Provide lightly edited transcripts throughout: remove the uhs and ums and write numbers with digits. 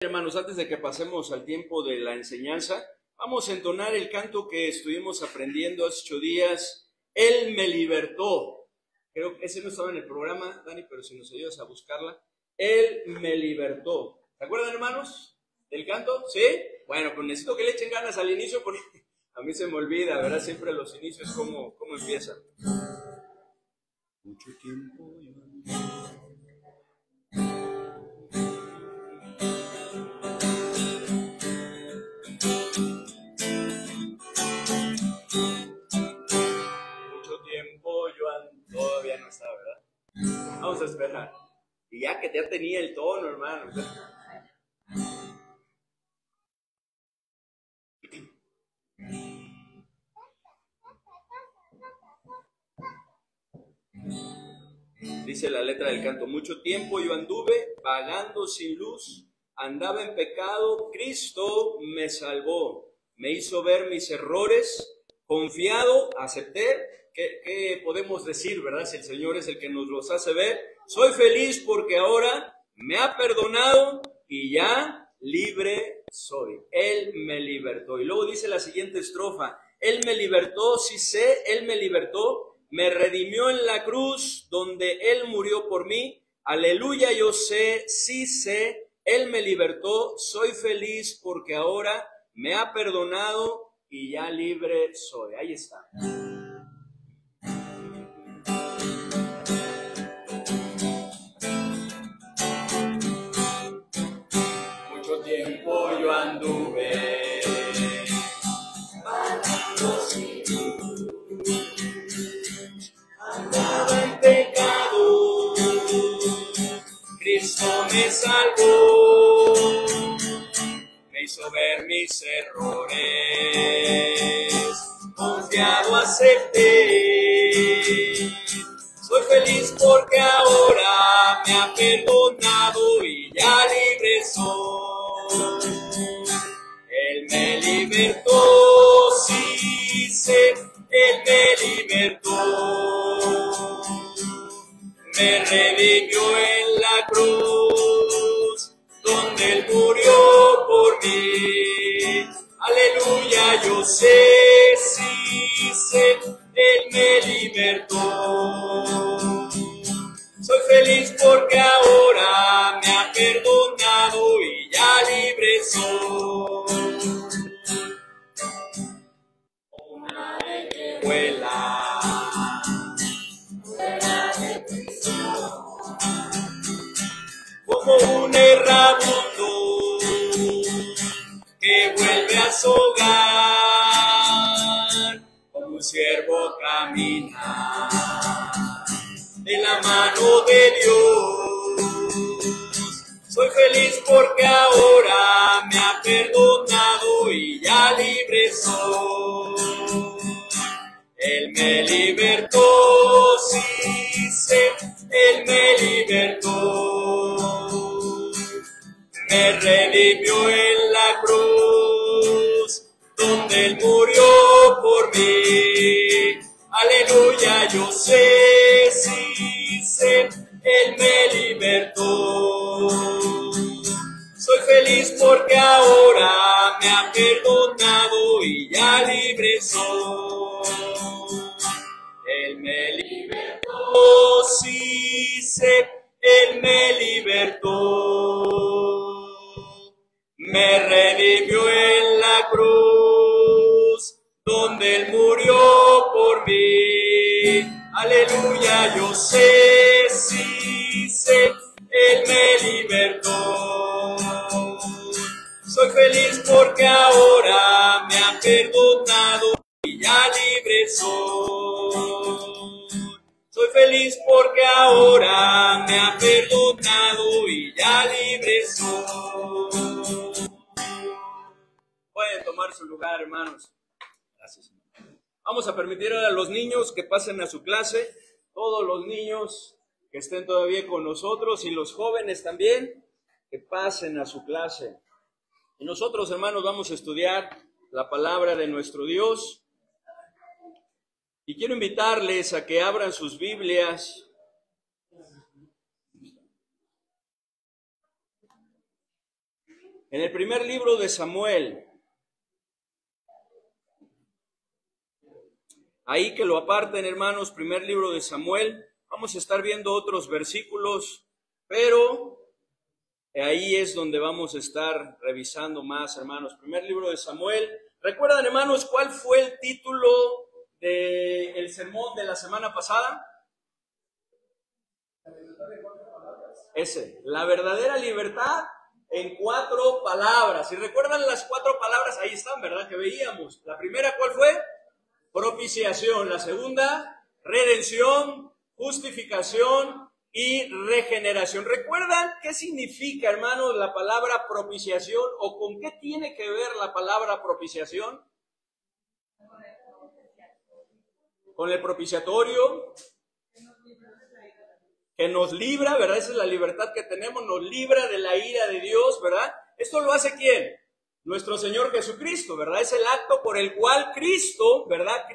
Hermanos, antes de que pasemos al tiempo de la enseñanza, vamos a entonar el canto que estuvimos aprendiendo hace 8 días. Él me libertó. Creo que ese no estaba en el programa, Dani, pero si nos ayudas a buscarla. Él me libertó. ¿Se acuerdan, hermanos, del canto? ¿Sí? Bueno, pues necesito que le echen ganas al inicio porque a mí se me olvida, ¿verdad? Siempre los inicios, ¿cómo empiezan? Mucho tiempo yo todavía no está, ¿verdad? Vamos a esperar. Y ya que ya tenía el tono, hermano. Dice la letra del canto: mucho tiempo yo anduve vagando sin luz, andaba en pecado, Cristo me salvó, me hizo ver mis errores, confiado, acepté. ¿Qué podemos decir, verdad? Si el Señor es el que nos los hace ver. Soy feliz porque ahora me ha perdonado y ya libre soy. Él me libertó. Y luego dice la siguiente estrofa: Él me libertó, sí sé, Él me libertó, me redimió en la cruz donde Él murió por mí. Aleluya, yo sé, sí sé, Él me libertó, soy feliz porque ahora me ha perdonado y ya libre soy. Ahí está. Mucho tiempo yo anduve vagando sin luz, andaba en pecado, Cristo me salvó, me hizo ver mis errores, confiado acepté. Soy feliz porque ahora me ha perdonado y ya libre soy. Él me libertó, sí sé, Él me libertó. Me redimió en la cruz, donde Él murió por mí. Aleluya, yo sé, sí sé, Él me libertó. Soy feliz porque ahora me ha perdonado y ya libre soy. Una ave que vuela, fuera de prisión, como un errabundo que vuelve a su hogar, como un siervo camina de la mano de Dios. Soy feliz porque ahora me ha perdonado y ya libre soy. Él me libertó, sí sé, Él me libertó. Me redimió en la cruz, donde Él murió por mí. Aleluya, yo sé, sí sé, Él me libertó. Soy feliz porque ahora me ha perdonado y ya libre soy. Él me libertó, sí sé, Él me libertó. Me redimió en la cruz, donde Él murió por mí. Aleluya, yo sé, sí sé, Él me libertó. Soy feliz porque ahora me ha perdonado y ya libre soy. Soy feliz porque ahora me ha perdonado y ya libre soy. Pueden tomar su lugar, hermanos. Gracias. Vamos a permitir a los niños que pasen a su clase, todos los niños que estén todavía con nosotros y los jóvenes también, que pasen a su clase. Y nosotros, hermanos, vamos a estudiar la palabra de nuestro Dios. Y quiero invitarles a que abran sus Biblias En el primer libro de Samuel. Ahí que lo aparten, hermanos, primer libro de Samuel. Vamos a estar viendo otros versículos, pero ahí es donde vamos a estar revisando más, hermanos. Primer libro de Samuel. ¿Recuerdan, hermanos, cuál fue el título del sermón de la semana pasada? Ese, la verdadera libertad en 4 palabras. Si recuerdan las 4 palabras, ahí están, ¿verdad? Que veíamos. La primera, ¿cuál fue? Propiciación. La segunda, redención, justificación y regeneración. ¿Recuerdan qué significa, hermanos, la palabra propiciación o con qué tiene que ver la palabra propiciación? Con el propiciatorio, que nos libra, ¿verdad? Esa es la libertad que tenemos, nos libra de la ira de Dios, ¿verdad? ¿Esto lo hace quién? Nuestro Señor Jesucristo, ¿verdad? Es el acto por el cual Cristo, ¿verdad?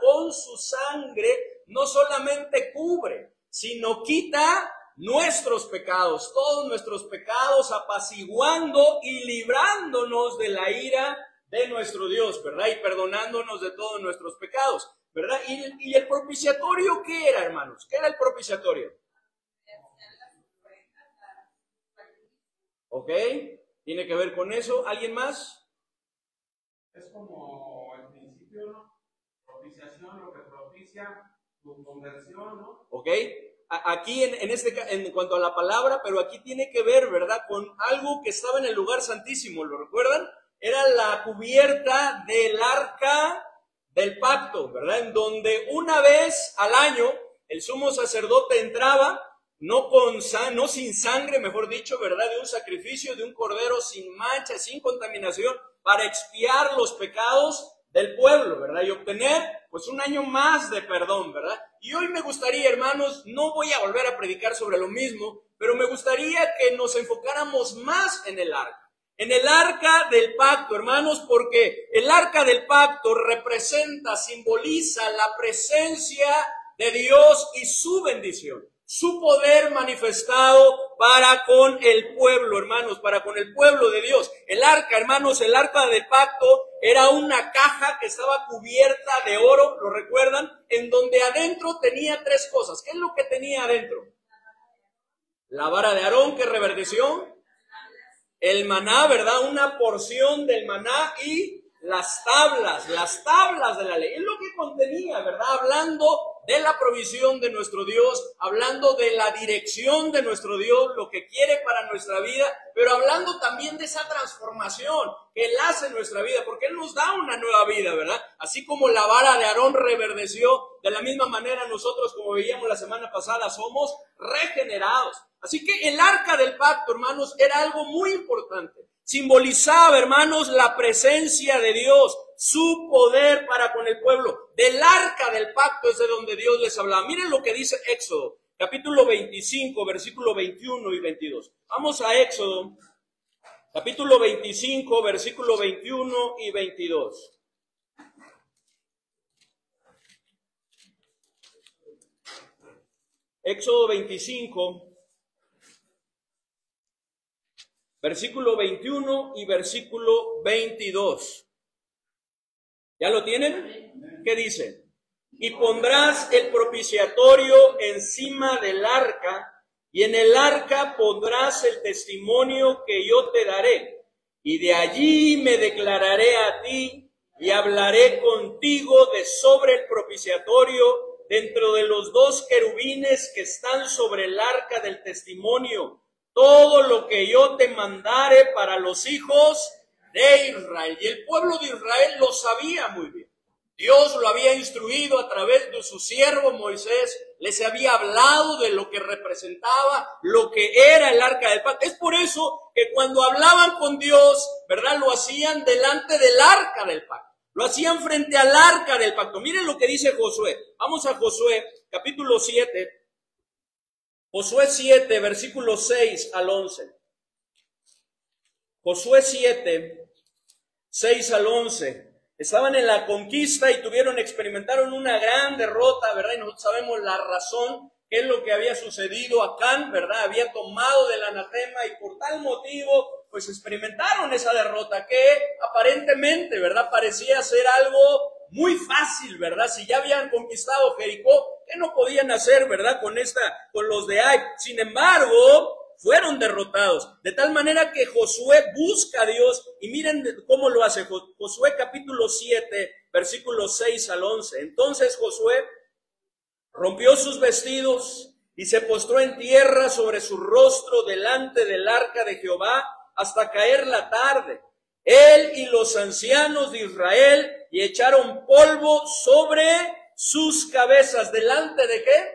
Con su sangre no solamente cubre, sino quita nuestros pecados, todos nuestros pecados, apaciguando y librándonos de la ira de nuestro Dios, ¿verdad? Y perdonándonos de todos nuestros pecados, ¿verdad? ¿Y el propiciatorio qué era, hermanos? ¿Qué era el propiciatorio? ¿Ok? ¿Tiene que ver con eso? ¿Alguien más? Es como el principio, ¿no? Propiciación, lo que propicia tu conversión, ¿no? ¿Ok? Aquí en cuanto a la palabra, pero aquí tiene que ver, ¿verdad? Con algo que estaba en el lugar santísimo, ¿lo recuerdan? Era la cubierta del arca del pacto, ¿verdad? En donde una vez al año el sumo sacerdote entraba, no sin sangre, mejor dicho, ¿verdad? De un sacrificio de un cordero sin mancha, sin contaminación, para expiar los pecados del pueblo, ¿verdad? Y obtener, pues, un año más de perdón, ¿verdad? Y hoy me gustaría, hermanos, no voy a volver a predicar sobre lo mismo, pero me gustaría que nos enfocáramos más en el arca. En el arca del pacto, hermanos, porque el arca del pacto representa, simboliza la presencia de Dios y su bendición, su poder manifestado para con el pueblo, hermanos, para con el pueblo de Dios. El arca, hermanos, el arca del pacto era una caja que estaba cubierta de oro, ¿lo recuerdan? En donde adentro tenía 3 cosas. ¿Qué es lo que tenía adentro? La vara de Aarón que reverdeció, el maná, ¿verdad? Una porción del maná y las tablas de la ley. Es lo que contenía, ¿verdad? Hablando de la provisión de nuestro Dios, hablando de la dirección de nuestro Dios, lo que quiere para nuestra vida, pero hablando también de esa transformación que Él hace en nuestra vida, porque Él nos da una nueva vida, ¿verdad? Así como la vara de Aarón reverdeció, de la misma manera nosotros, como veíamos la semana pasada, somos regenerados. Así que el arca del pacto, hermanos, era algo muy importante. Simbolizaba, hermanos, la presencia de Dios, su poder para con el pueblo. Del arca del pacto es de donde Dios les hablaba. Miren lo que dice Éxodo, capítulo 25, versículo 21 y 22. Vamos a Éxodo, capítulo 25, versículo 21 y 22. Éxodo 25, versículo 21 y versículo 22. ¿Ya lo tienen? ¿Qué dice? Y pondrás el propiciatorio encima del arca, y en el arca pondrás el testimonio que yo te daré, y de allí me declararé a ti, y hablaré contigo de sobre el propiciatorio, dentro de los 2 querubines que están sobre el arca del testimonio, todo lo que yo te mandare para los hijos de Israel. Y el pueblo de Israel lo sabía muy bien. Dios lo había instruido a través de su siervo Moisés, les había hablado de lo que representaba, lo que era el arca del pacto. Es por eso que cuando hablaban con Dios, ¿verdad? Lo hacían delante del arca del pacto. Lo hacían frente al arca del pacto. Miren lo que dice Josué. Vamos a Josué, capítulo 7. Josué 7, versículos 6 al 11. Josué 7, 6 al 11. Estaban en la conquista y experimentaron una gran derrota, ¿verdad? Y nosotros sabemos la razón, qué es lo que había sucedido. Acán, ¿verdad? Había tomado del anatema y por tal motivo pues experimentaron esa derrota que aparentemente, ¿verdad? Parecía ser algo muy fácil, ¿verdad? Si ya habían conquistado Jericó, ¿qué no podían hacer, verdad? Con los de Ai. Sin embargo, fueron derrotados, de tal manera que Josué busca a Dios, y miren cómo lo hace. Josué capítulo 7, versículos 6 al 11. Entonces Josué rompió sus vestidos y se postró en tierra sobre su rostro delante del arca de Jehová hasta caer la tarde, él y los ancianos de Israel, y echaron polvo sobre sus cabezas. ¿Delante de qué?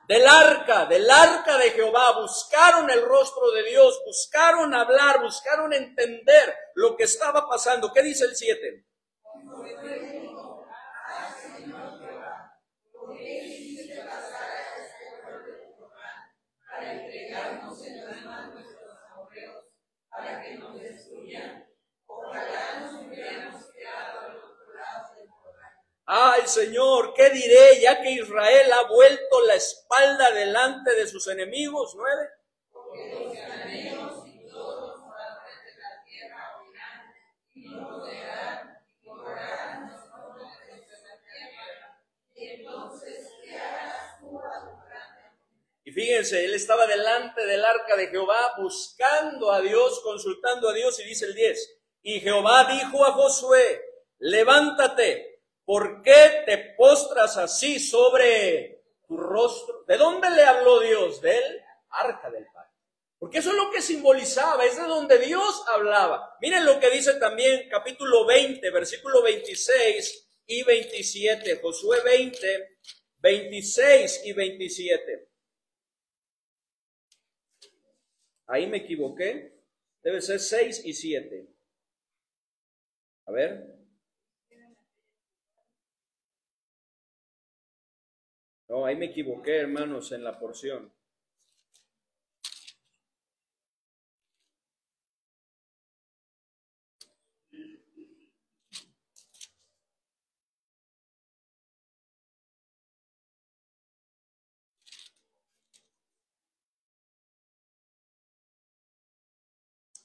Del arca de Jehová. Buscaron el rostro de Dios, buscaron hablar, buscaron entender lo que estaba pasando. ¿Qué dice el 7? Ay, Señor, ¿qué diré ya que Israel ha vuelto la espalda delante de sus enemigos? 9. Porque los cananeos y todos los padres de la tierra oirán y nos rodearán y correrán los nombres de nuestra tierra. Y entonces, ¿qué harás tú a tu grande? Y fíjense, él estaba delante del arca de Jehová buscando a Dios, consultando a Dios, y dice el 10. Y Jehová dijo a Josué: levántate. ¿Por qué te postras así sobre tu rostro? ¿De dónde le habló Dios? Del arca del pacto. Porque eso es lo que simbolizaba, es de donde Dios hablaba. Miren lo que dice también capítulo 20, versículo 26 y 27. Josué 20, 26 y 27. Ahí me equivoqué. Debe ser 6 y 7. A ver. No, ahí me equivoqué, hermanos, en la porción.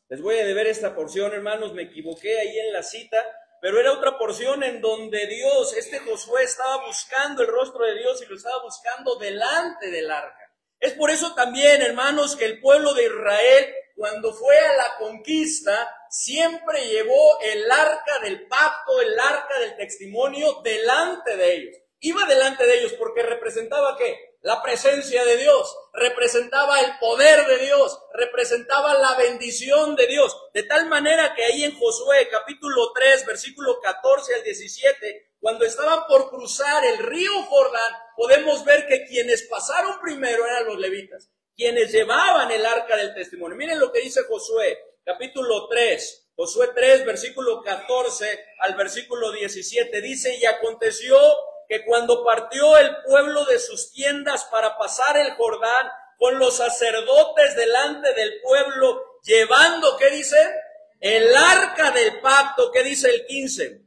Les voy a deber esta porción, hermanos, me equivoqué ahí en la cita, pero era otra porción en donde Dios, Josué estaba buscando el rostro de Dios y lo estaba buscando delante del arca. Es por eso también, hermanos, que el pueblo de Israel, cuando fue a la conquista, siempre llevó el arca del pacto, el arca del testimonio delante de ellos. Iba delante de ellos porque representaba ¿qué? La presencia de Dios, representaba el poder de Dios, representaba la bendición de Dios, de tal manera que ahí en Josué capítulo 3, versículo 14 al 17, cuando estaban por cruzar el río Jordán, podemos ver que quienes pasaron primero eran los levitas, quienes llevaban el arca del testimonio. Miren lo que dice Josué, capítulo 3, Josué 3, versículo 14 al versículo 17, dice: y aconteció que cuando partió el pueblo de sus tiendas para pasar el Jordán, con los sacerdotes delante del pueblo, llevando, ¿qué dice? El arca del pacto. ¿Qué dice el 15?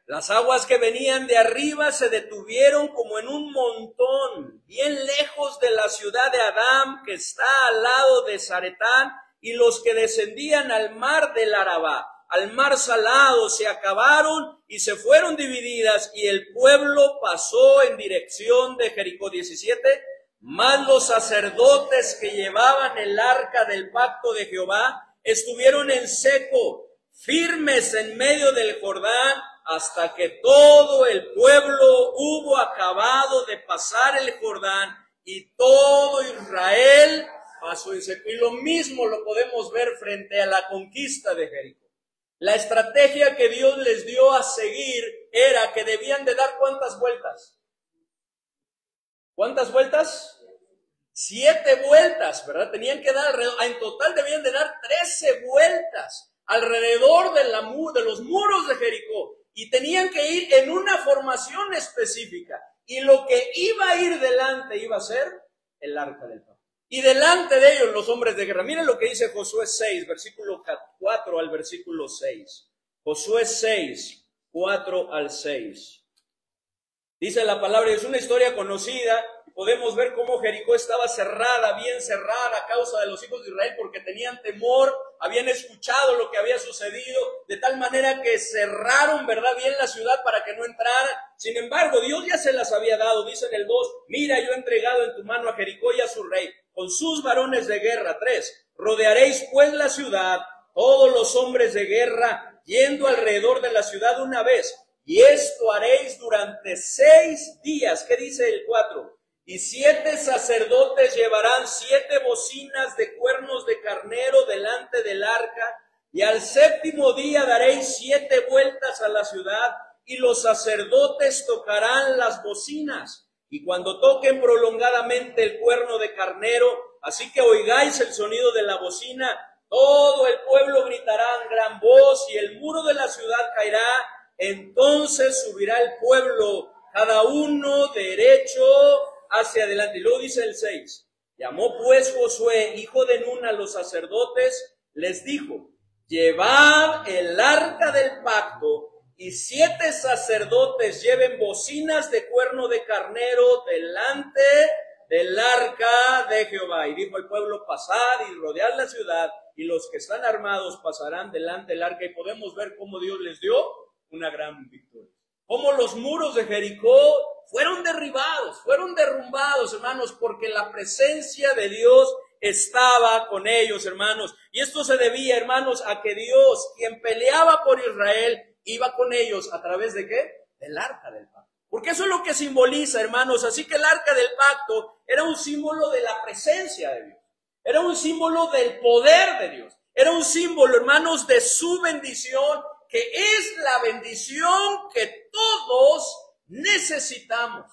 Las aguas que venían de arriba se detuvieron como en un montón, bien lejos de la ciudad de Adam, que está al lado de Zaretán, y los que descendían al mar del Arabá, al mar salado, se acabaron y se fueron divididas, y el pueblo pasó en dirección de Jericó. 17. Mas los sacerdotes que llevaban el arca del pacto de Jehová estuvieron en seco, firmes en medio del Jordán, hasta que todo el pueblo hubo acabado de pasar el Jordán, y todo Israel pasó en seco. Y lo mismo lo podemos ver frente a la conquista de Jericó. La estrategia que Dios les dio a seguir era que debían de dar ¿cuántas vueltas? ¿Cuántas vueltas? 7 vueltas, ¿verdad? Tenían que dar alrededor, en total debían de dar 13 vueltas alrededor de los muros de Jericó. Y tenían que ir en una formación específica. Y lo que iba a ir delante iba a ser el arca del pacto. y delante de ellos los hombres de guerra. Miren lo que dice Josué 6, versículo 4 al versículo 6. Josué 6, 4 al 6. Dice la palabra, es una historia conocida, podemos ver cómo Jericó estaba cerrada, bien cerrada a causa de los hijos de Israel, porque tenían temor, habían escuchado lo que había sucedido, de tal manera que cerraron, ¿verdad?, bien la ciudad para que no entraran. Sin embargo, Dios ya se las había dado, dice en el 2, mira, yo he entregado en tu mano a Jericó y a su rey, con sus varones de guerra. 3, rodearéis pues la ciudad, todos los hombres de guerra, yendo alrededor de la ciudad una vez, y esto haréis durante 6 días. ¿Qué dice el 4? Y 7 sacerdotes llevarán 7 bocinas de cuernos de carnero delante del arca, y al 7º día daréis 7 vueltas a la ciudad, y los sacerdotes tocarán las bocinas. Y cuando toquen prolongadamente el cuerno de carnero, así que oigáis el sonido de la bocina, todo el pueblo gritará en gran voz, y el muro de la ciudad caerá. Entonces subirá el pueblo, cada uno derecho hacia adelante. Y luego dice el 6, llamó pues Josué, hijo de Nun, a los sacerdotes, les dijo, llevad el arca del pacto, y 7 sacerdotes lleven bocinas de cuerno de carnero delante del arca de Jehová. Y dijo el pueblo, pasad y rodead la ciudad, y los que están armados pasarán delante del arca. Y podemos ver cómo Dios les dio una gran victoria. Cómo los muros de Jericó fueron derribados, fueron derrumbados, hermanos, porque la presencia de Dios estaba con ellos, hermanos. Y esto se debía, hermanos, a que Dios, quien peleaba por Israel, iba con ellos. ¿A través de qué? Del arca del pacto. Porque eso es lo que simboliza, hermanos. Así que el arca del pacto era un símbolo de la presencia de Dios. Era un símbolo del poder de Dios. Era un símbolo, hermanos, de su bendición, que es la bendición que todos necesitamos.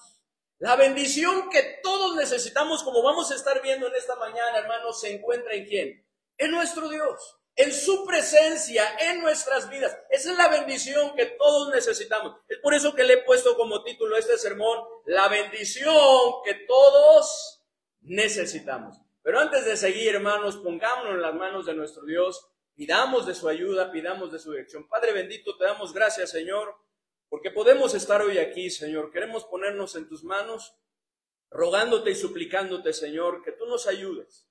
La bendición que todos necesitamos, como vamos a estar viendo en esta mañana, hermanos, se encuentra ¿en quién? En nuestro Dios, en su presencia, en nuestras vidas. Esa es la bendición que todos necesitamos. Es por eso que le he puesto como título a este sermón, la bendición que todos necesitamos. Pero antes de seguir, hermanos, pongámonos en las manos de nuestro Dios. Pidamos de su ayuda, pidamos de su dirección. Padre bendito, te damos gracias, Señor, porque podemos estar hoy aquí, Señor. Queremos ponernos en tus manos, rogándote y suplicándote, Señor, que tú nos ayudes,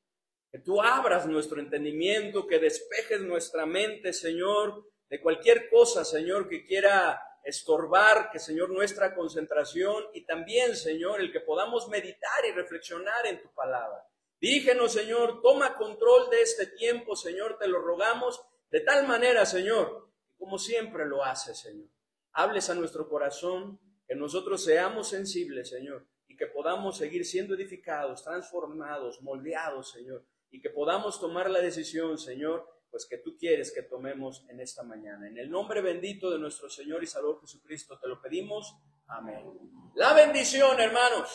que tú abras nuestro entendimiento, que despejes nuestra mente, Señor, de cualquier cosa, Señor, que quiera estorbar, que, Señor, nuestra concentración, y también, Señor, el que podamos meditar y reflexionar en tu palabra. Dirígenos, Señor, toma control de este tiempo, Señor, te lo rogamos, de tal manera, Señor, como siempre lo hace, Señor. Hables a nuestro corazón, que nosotros seamos sensibles, Señor, y que podamos seguir siendo edificados, transformados, moldeados, Señor, y que podamos tomar la decisión, Señor, pues que tú quieres que tomemos en esta mañana. En el nombre bendito de nuestro Señor y Salvador Jesucristo te lo pedimos. Amén. La bendición, hermanos,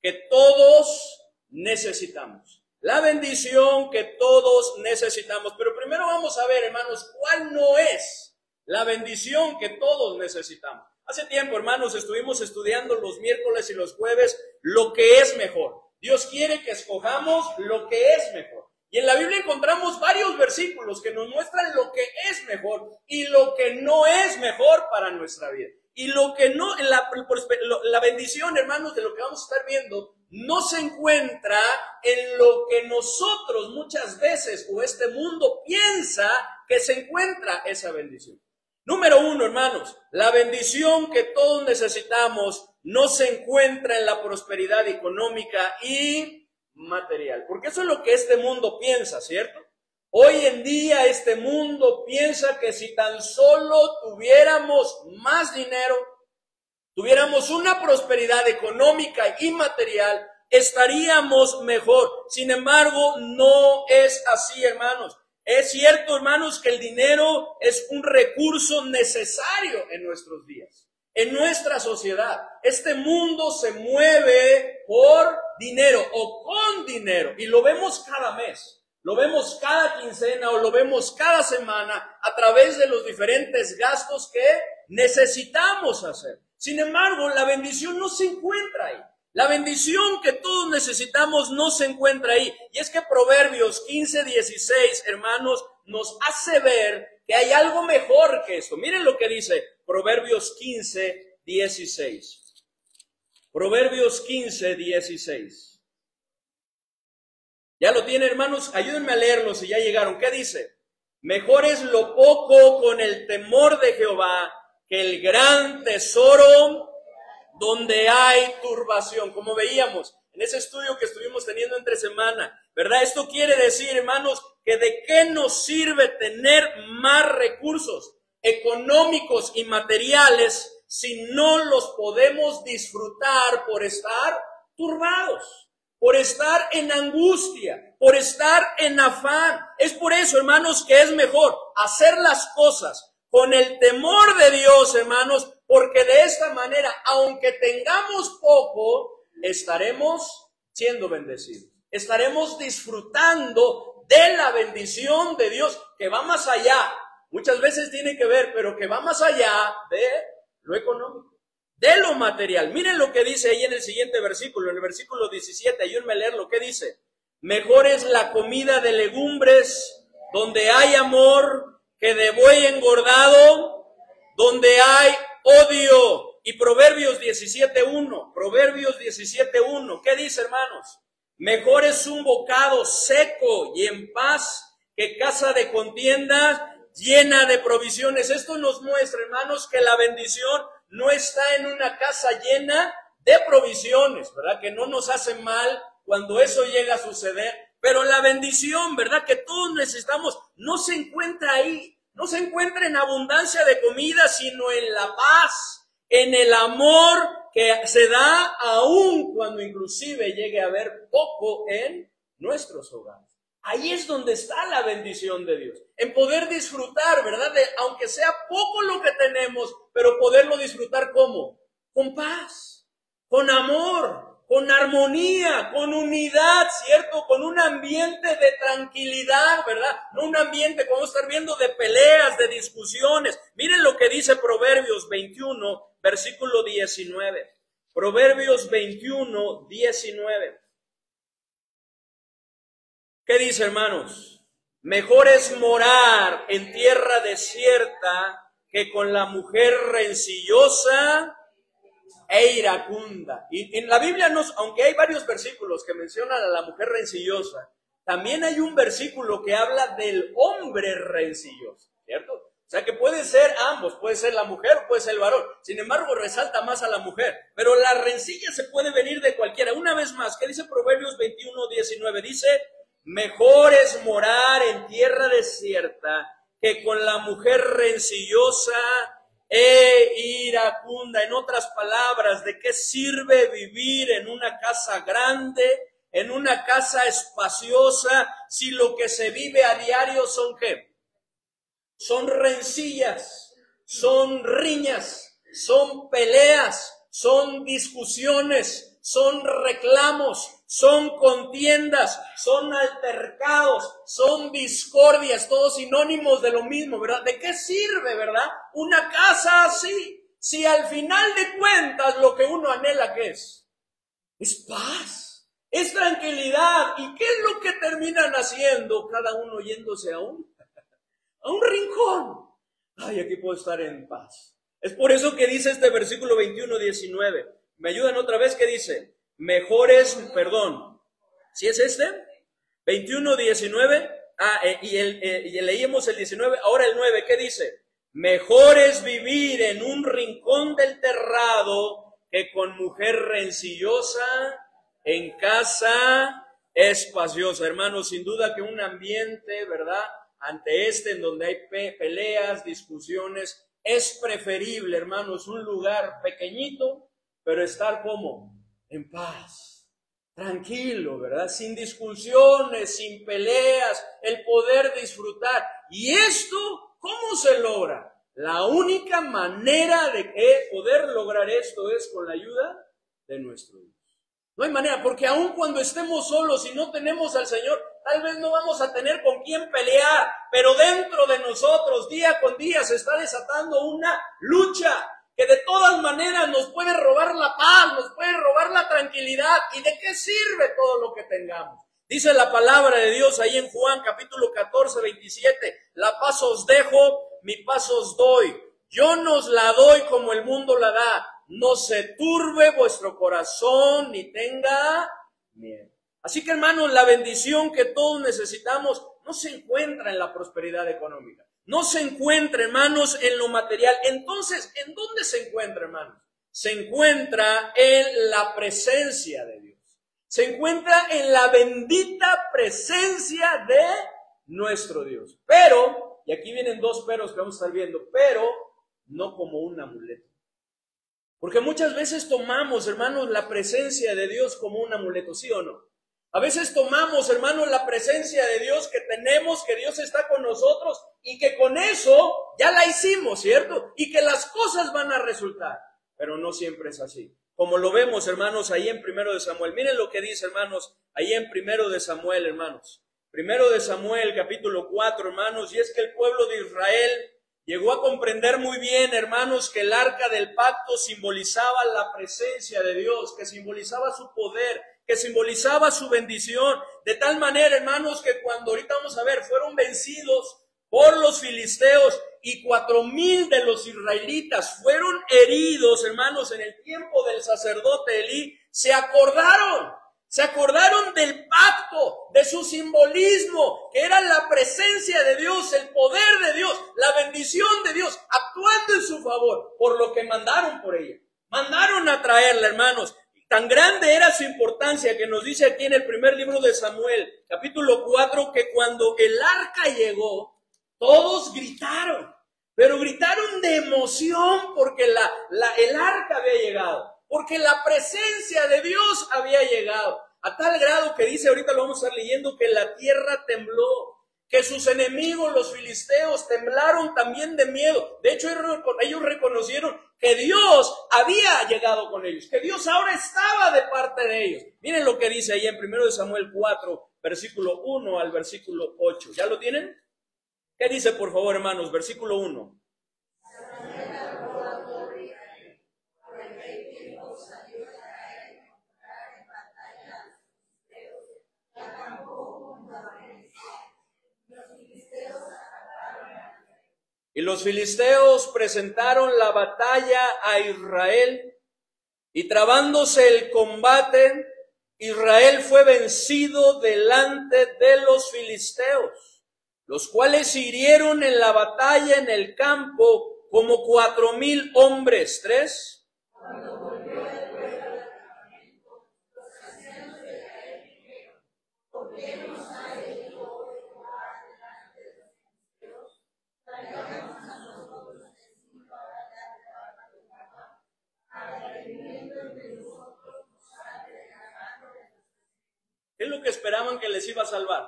que todos necesitamos. La bendición que todos necesitamos. Pero primero vamos a ver, hermanos, cuál no es la bendición que todos necesitamos. Hace tiempo, hermanos, estuvimos estudiando los miércoles y los jueves lo que es mejor. Dios quiere que escojamos lo que es mejor. Y en la Biblia encontramos varios versículos que nos muestran lo que es mejor y lo que no es mejor para nuestra vida. Y lo que no, la bendición, hermanos, de lo que vamos a estar viendo, no se encuentra en lo que nosotros muchas veces o este mundo piensa que se encuentra esa bendición. Número 1, hermanos, la bendición que todos necesitamos no se encuentra en la prosperidad económica y material. Porque eso es lo que este mundo piensa, ¿cierto? Hoy en día este mundo piensa que si tan solo tuviéramos más dinero, tuviéramos una prosperidad económica y material, estaríamos mejor. Sin embargo, no es así, hermanos. Es cierto, hermanos, que el dinero es un recurso necesario en nuestros días, en nuestra sociedad. Este mundo se mueve por dinero o con dinero y lo vemos cada mes. Lo vemos cada quincena o lo vemos cada semana a través de los diferentes gastos que necesitamos hacer. Sin embargo, la bendición no se encuentra ahí. La bendición que todos necesitamos no se encuentra ahí. Y es que Proverbios 15:16, hermanos, nos hace ver que hay algo mejor que esto. Miren lo que dice Proverbios 15:16. Proverbios 15:16. ¿Ya lo tienen, hermanos? Ayúdenme a leerlo si ya llegaron. ¿Qué dice? Mejor es lo poco con el temor de Jehová que el gran tesoro donde hay turbación. Como veíamos en ese estudio que estuvimos teniendo entre semana, ¿verdad? Esto quiere decir, hermanos, que de qué nos sirve tener más recursos económicos y materiales si no los podemos disfrutar por estar turbados, por estar en angustia, por estar en afán. Es por eso, hermanos, que es mejor hacer las cosas con el temor de Dios, hermanos, porque de esta manera, aunque tengamos poco, estaremos siendo bendecidos. Estaremos disfrutando de la bendición de Dios, que va más allá. Muchas veces tiene que ver, pero que va más allá de lo económico, de lo material. Miren lo que dice ahí en el siguiente versículo, en el versículo 17, ayúdenme a leer lo que dice. Mejor es la comida de legumbres, donde hay amor, que de buey engordado, donde hay odio. Y Proverbios 17:1, Proverbios 17:1, ¿qué dice, hermanos? Mejor es un bocado seco y en paz que casa de contiendas llena de provisiones. Esto nos muestra, hermanos, que la bendición no está en una casa llena de provisiones, ¿verdad? Que no nos hace mal cuando eso llega a suceder. Pero la bendición, ¿verdad?, que todos necesitamos, no se encuentra ahí. No se encuentra en abundancia de comida, sino en la paz, en el amor que se da aún cuando inclusive llegue a haber poco en nuestros hogares. Ahí es donde está la bendición de Dios, en poder disfrutar, ¿verdad? Aunque sea poco lo que tenemos, pero poderlo disfrutar ¿cómo? Con paz, con amor, con armonía, con unidad, ¿cierto? Con un ambiente de tranquilidad, ¿verdad? No un ambiente, como estar viendo, de peleas, de discusiones. Miren lo que dice Proverbios 21, versículo 19. Proverbios 21, 19. ¿Qué dice, hermanos? Mejor es morar en tierra desierta que con la mujer rencillosa e iracunda. Y en la Biblia, aunque hay varios versículos que mencionan a la mujer rencillosa, también hay un versículo que habla del hombre rencilloso, ¿cierto? O sea que puede ser ambos, puede ser la mujer o puede ser el varón. Sin embargo, resalta más a la mujer. Pero la rencilla se puede venir de cualquiera. Una vez más, ¿qué dice Proverbios 21, 19? Dice, mejor es morar en tierra desierta que con la mujer rencillosa e iracunda. En otras palabras, ¿de qué sirve vivir en una casa grande, en una casa espaciosa, si lo que se vive a diario son ¿qué? Son rencillas, son riñas, son peleas, son discusiones, son reclamos, son contiendas, son altercados, son discordias, todos sinónimos de lo mismo, ¿verdad? ¿De qué sirve, verdad, una casa así? Si al final de cuentas lo que uno anhela, ¿qué es? Es paz, es tranquilidad. ¿Y qué es lo que terminan haciendo? Cada uno yéndose a un rincón. Ay, aquí puedo estar en paz. Es por eso que dice este versículo 21, 19. ¿Me ayudan otra vez? ¿Qué dice? Mejor es, perdón, ¿sí es este? 21, 19. Y leímos el 19, ahora el 9. ¿Qué dice? Mejor es vivir en un rincón del terrado que con mujer rencillosa en casa espaciosa. Hermanos, sin duda que un ambiente, ¿verdad?, ante en donde hay peleas, discusiones, es preferible, hermanos, un lugar pequeñito, pero estar como en paz, tranquilo, ¿verdad? Sin discusiones, sin peleas, el poder disfrutar. ¿Y esto cómo se logra? La única manera de poder lograr esto es con la ayuda de nuestro Dios. No hay manera, porque aun cuando estemos solos y no tenemos al Señor, tal vez no vamos a tener con quién pelear, pero dentro de nosotros, día con día, se está desatando una lucha que de todas maneras nos puede robar la paz, nos puede robar la tranquilidad. ¿Y de qué sirve todo lo que tengamos? Dice la palabra de Dios ahí en Juan capítulo 14, 27, la paz os dejo, mi paz os doy. Yo no os la doy como el mundo la da. No se turbe vuestro corazón ni tenga miedo. Así que, hermanos, la bendición que todos necesitamos no se encuentra en la prosperidad económica. No se encuentra, hermanos, en lo material. Entonces, ¿en dónde se encuentra, hermanos? Se encuentra en la presencia de Dios. Se encuentra en la bendita presencia de nuestro Dios. Pero, y aquí vienen dos peros que vamos a estar viendo, pero no como un amuleto. Porque muchas veces tomamos, hermanos, la presencia de Dios como un amuleto, ¿sí o no? A veces tomamos, hermanos, la presencia de Dios que tenemos, que Dios está con nosotros y que con eso ya la hicimos, ¿cierto? Y que las cosas van a resultar. Pero no siempre es así. Como lo vemos, hermanos, ahí en 1 de Samuel. Miren lo que dice, hermanos, ahí en 1 de Samuel, hermanos. 1 de Samuel, capítulo 4, hermanos. Y es que el pueblo de Israel llegó a comprender muy bien, hermanos, que el arca del pacto simbolizaba la presencia de Dios, que simbolizaba su poder, que simbolizaba su bendición. De tal manera, hermanos, que cuando ahorita vamos a ver, fueron vencidos por los filisteos y 4,000 de los israelitas fueron heridos, hermanos, en el tiempo del sacerdote Elí, se acordaron del pacto, de su simbolismo, que era la presencia de Dios, el poder de Dios, la bendición de Dios, actuando en su favor, por lo que mandaron por ella. Mandaron a traerla, hermanos. Tan grande era su importancia que nos dice aquí en el primer libro de Samuel, capítulo 4, que cuando el arca llegó, todos gritaron, pero gritaron de emoción porque el arca había llegado, porque la presencia de Dios había llegado, a tal grado que dice, ahorita lo vamos a estar leyendo, que la tierra tembló, que sus enemigos, los filisteos, temblaron también de miedo. De hecho, ellos reconocieron que Dios había llegado con ellos, que Dios ahora estaba de parte de ellos. Miren lo que dice ahí en 1 de Samuel 4, versículo 1 al versículo 8. ¿Ya lo tienen? ¿Qué dice, por favor, hermanos? Versículo 1. Y los filisteos presentaron la batalla a Israel, y trabándose el combate, Israel fue vencido delante de los filisteos, los cuales hirieron en la batalla en el campo como 4,000 hombres. 3. ¿Qué es lo que esperaban que les iba a salvar?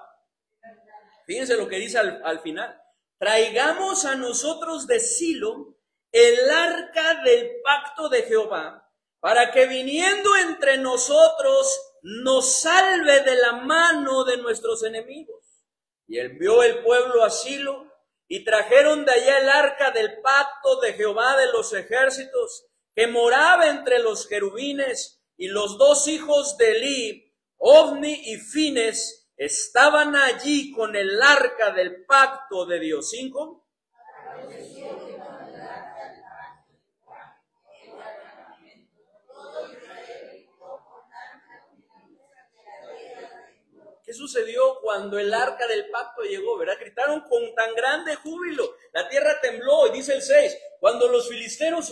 Fíjense lo que dice al final. Traigamos a nosotros de Silo el arca del pacto de Jehová, para que viniendo entre nosotros nos salve de la mano de nuestros enemigos. Y envió el pueblo a Silo, y trajeron de allá el arca del pacto de Jehová de los ejércitos, que moraba entre los querubines, y los dos hijos de Elí, Ofni y Fines, estaban allí con el arca del pacto de Dios. 5. ¿Qué sucedió cuando el arca del pacto llegó? ¿Verdad? Gritaron con tan grande júbilo. La tierra tembló, y dice el 6. Cuando los filisteos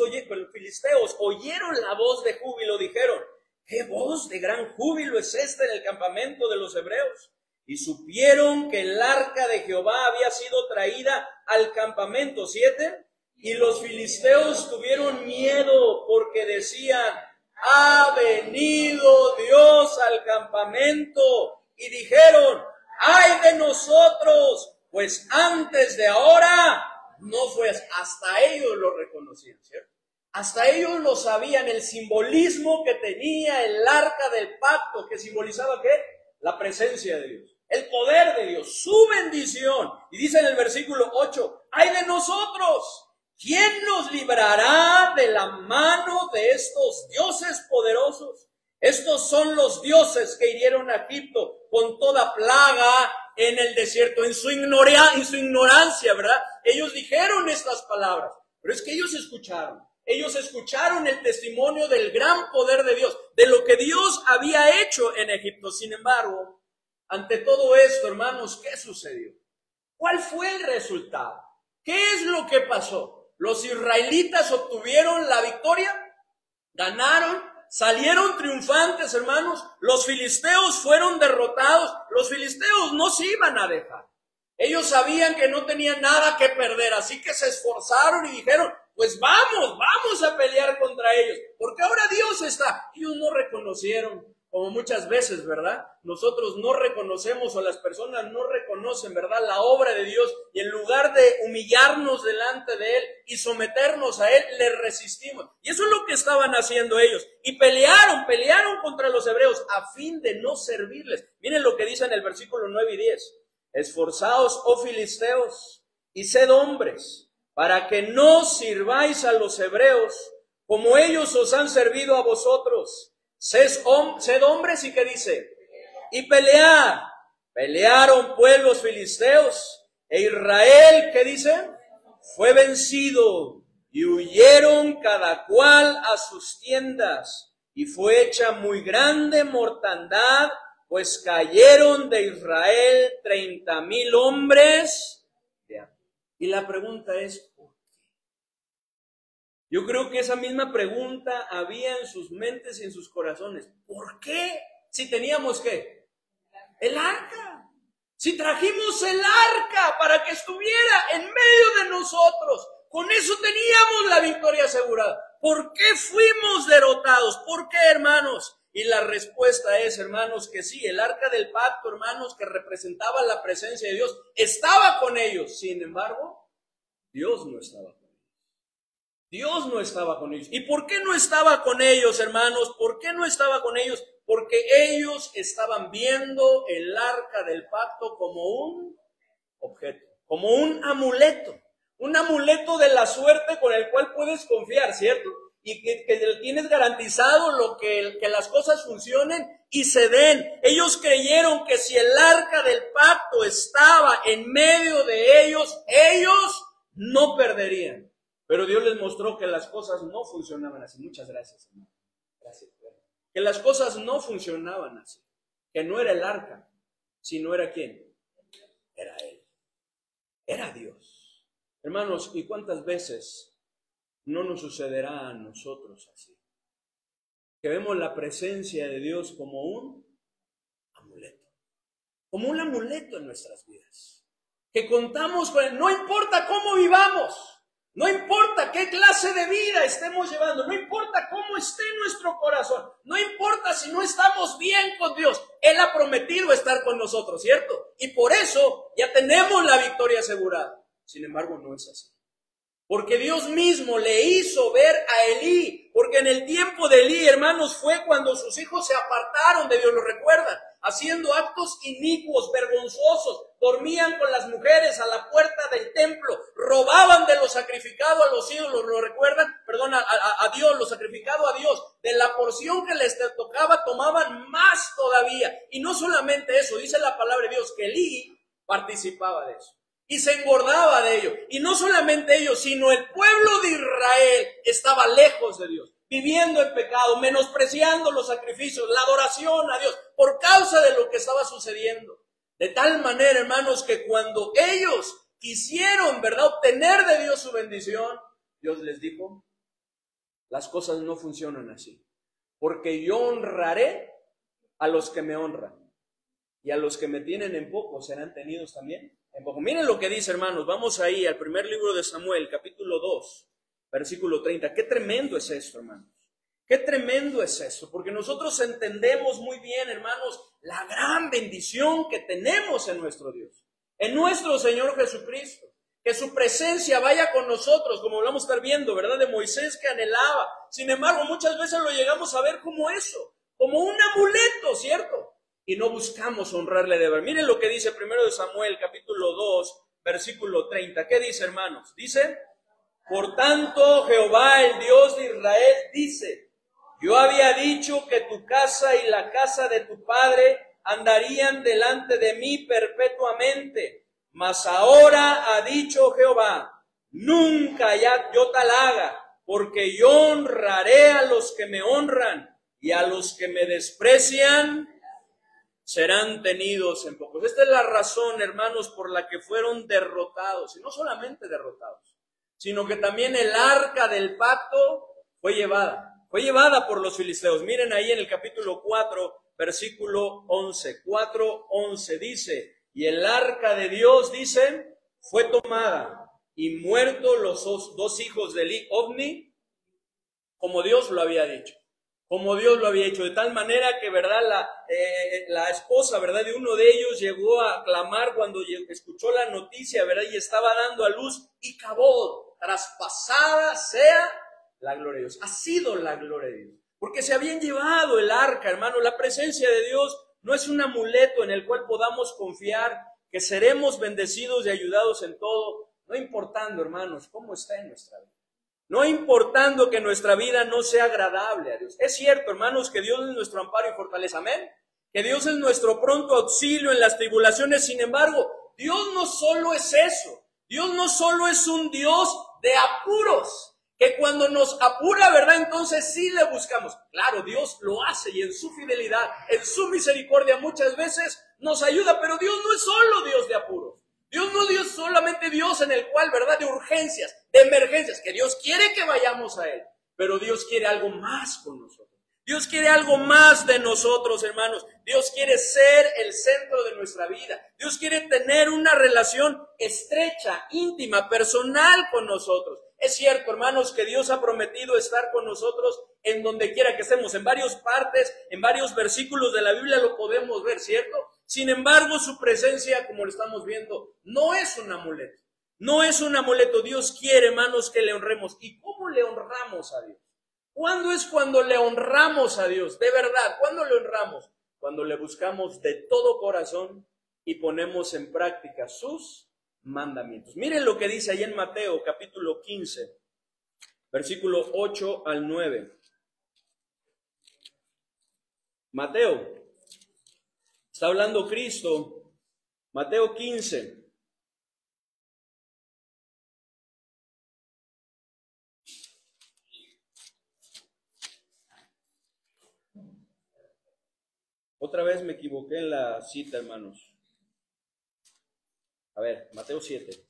oyeron la voz de júbilo, dijeron: ¿qué voz de gran júbilo es esta en el campamento de los hebreos? Y supieron que el arca de Jehová había sido traída al campamento. 7. Y los filisteos tuvieron miedo porque decían: ha venido Dios al campamento. Y dijeron: ¡ay de nosotros! Pues antes de ahora no fue. Hasta ellos lo reconocían, ¿cierto? Hasta ellos lo sabían, el simbolismo que tenía el arca del pacto, que simbolizaba ¿qué? La presencia de Dios, el poder de Dios, su bendición. Y dice en el versículo 8: ¡ay de nosotros! ¿quién nos librará de la mano de estos dioses poderosos? Estos son los dioses que hirieron a Egipto con toda plaga en el desierto, en su ignorancia, ¿verdad? Ellos dijeron estas palabras, pero es que ellos escucharon el testimonio del gran poder de Dios, de lo que Dios había hecho en Egipto. Sin embargo, ante todo esto, hermanos, ¿qué sucedió? ¿Cuál fue el resultado? ¿Qué es lo que pasó? ¿Los israelitas obtuvieron la victoria? ¿Ganaron? ¿Salieron triunfantes, hermanos? ¿Los filisteos fueron derrotados? Los filisteos no se iban a dejar. Ellos sabían que no tenían nada que perder, así que se esforzaron y dijeron, pues vamos a pelear contra ellos, porque ahora Dios está. Ellos no reconocieron, como muchas veces, ¿verdad? Nosotros no reconocemos, o las personas no reconocen, ¿verdad?, la obra de Dios, y en lugar de humillarnos delante de Él y someternos a Él, le resistimos. Y eso es lo que estaban haciendo ellos. Y pelearon contra los hebreos a fin de no servirles. Miren lo que dice en el versículo 9 y 10. Esforzaos, oh filisteos, y sed hombres, para que no sirváis a los hebreos, como ellos os han servido a vosotros. Sed hombres, ¿y qué dice? Y pelead. Pelearon pueblos filisteos, e Israel, ¿qué dice? Fue vencido, y huyeron cada cual a sus tiendas, y fue hecha muy grande mortandad, pues cayeron de Israel 30,000 hombres. Y la pregunta es, ¿por qué? Yo creo que esa misma pregunta había en sus mentes y en sus corazones. ¿Por qué? Si teníamos, ¿qué? El arca. Si trajimos el arca para que estuviera en medio de nosotros, con eso teníamos la victoria asegurada. ¿Por qué fuimos derrotados? ¿Por qué, hermanos? Y la respuesta es, hermanos, que sí, el arca del pacto, hermanos, que representaba la presencia de Dios, estaba con ellos. Sin embargo, Dios no estaba con ellos. Dios no estaba con ellos. ¿Y por qué no estaba con ellos, hermanos? ¿Por qué no estaba con ellos? Porque ellos estaban viendo el arca del pacto como un objeto, como un amuleto de la suerte con el cual puedes confiar, ¿cierto? Y que tienes garantizado que las cosas funcionen y se den. Ellos creyeron que si el arca del pacto estaba en medio de ellos, ellos no perderían. Pero Dios les mostró que las cosas no funcionaban así. Muchas gracias, hermano. Gracias. Que las cosas no funcionaban así. Que no era el arca, sino era ¿quién? Era Él. Era Dios. Hermanos, ¿y cuántas veces no nos sucederá a nosotros así? Que vemos la presencia de Dios como un amuleto. Como un amuleto en nuestras vidas. Que contamos con Él. No importa cómo vivamos. No importa qué clase de vida estemos llevando, no importa cómo esté nuestro corazón, no importa si no estamos bien con Dios, Él ha prometido estar con nosotros, ¿cierto? Y por eso ya tenemos la victoria asegurada. Sin embargo, no es así. Porque Dios mismo le hizo ver a Elí, porque en el tiempo de Elí, hermanos, fue cuando sus hijos se apartaron de Dios, ¿lo recuerdan? Haciendo actos inicuos, vergonzosos, dormían con las mujeres a la puerta del templo, robaban de lo sacrificado a los ídolos, ¿lo recuerdan? Perdón, a Dios, lo sacrificado a Dios, de la porción que les tocaba tomaban más todavía. Y no solamente eso, dice la palabra de Dios que Elí participaba de eso. Y se engordaba de ello. Y no solamente ellos, sino el pueblo de Israel estaba lejos de Dios, viviendo en pecado, menospreciando los sacrificios, la adoración a Dios, por causa de lo que estaba sucediendo. De tal manera, hermanos, que cuando ellos quisieron, ¿verdad?, obtener de Dios su bendición, Dios les dijo, las cosas no funcionan así. Porque yo honraré a los que me honran. Y a los que me tienen en poco serán tenidos también en poco. Miren lo que dice, hermanos. Vamos ahí al primer libro de Samuel, capítulo 2, versículo 30. Qué tremendo es esto, hermanos. Qué tremendo es esto. Porque nosotros entendemos muy bien, hermanos, la gran bendición que tenemos en nuestro Dios, en nuestro Señor Jesucristo. Que su presencia vaya con nosotros, como lo vamos a estar viendo, ¿verdad? De Moisés que anhelaba. Sin embargo, muchas veces lo llegamos a ver como eso, como un amuleto, ¿cierto? Y no buscamos honrarle de verdad. Miren lo que dice primero de Samuel, capítulo 2, versículo 30. ¿Qué dice, hermanos? Dice, Por tanto, Jehová, el Dios de Israel, dice: yo había dicho que tu casa y la casa de tu padre andarían delante de mí perpetuamente. Mas ahora ha dicho Jehová: nunca ya yo tal haga, porque yo honraré a los que me honran, y a los que me desprecian serán tenidos en pocos. Esta es la razón, hermanos, por la que fueron derrotados, y no solamente derrotados, sino que también el arca del pacto fue llevada por los filisteos. Miren ahí en el capítulo 4, versículo 11, 4:11 dice: y el arca de Dios, dice, fue tomada, y muertos los dos hijos de Ofni, como Dios lo había dicho. Como Dios lo había hecho, de tal manera que, ¿verdad?, la esposa, ¿verdad?, de uno de ellos llegó a clamar cuando escuchó la noticia, ¿verdad?, y estaba dando a luz, y Cabod, traspasada sea la gloria de Dios. Ha sido la gloria de Dios, porque se habían llevado el arca, hermano. La presencia de Dios no es un amuleto en el cual podamos confiar que seremos bendecidos y ayudados en todo, no importando, hermanos, cómo está en nuestra vida. No importando que nuestra vida no sea agradable a Dios. Es cierto, hermanos, que Dios es nuestro amparo y fortaleza. Amén. Que Dios es nuestro pronto auxilio en las tribulaciones. Sin embargo, Dios no solo es eso. Dios no solo es un Dios de apuros, que cuando nos apura, ¿verdad?, entonces sí le buscamos. Claro, Dios lo hace, y en su fidelidad, en su misericordia, muchas veces nos ayuda. Pero Dios no es solo Dios de apuros. Dios no es solamente Dios en el cual, ¿verdad?, de urgencias, de emergencias, que Dios quiere que vayamos a Él, pero Dios quiere algo más con nosotros. Dios quiere algo más de nosotros, hermanos. Dios quiere ser el centro de nuestra vida. Dios quiere tener una relación estrecha, íntima, personal con nosotros. Es cierto, hermanos, que Dios ha prometido estar con nosotros en donde quiera que estemos. En varias partes, en varios versículos de la Biblia lo podemos ver, ¿cierto? Sin embargo, su presencia, como lo estamos viendo, no es un amuleto. No es un amuleto. Dios quiere, hermanos, que le honremos. ¿Y cómo le honramos a Dios? ¿Cuándo es cuando le honramos a Dios? De verdad, ¿cuándo le honramos? Cuando le buscamos de todo corazón y ponemos en práctica sus mandamientos. Miren lo que dice ahí en Mateo, capítulo 15, versículo 8 al 9. Mateo, está hablando Cristo. Mateo 15. Otra vez me equivoqué en la cita, hermanos. A ver, Mateo 7.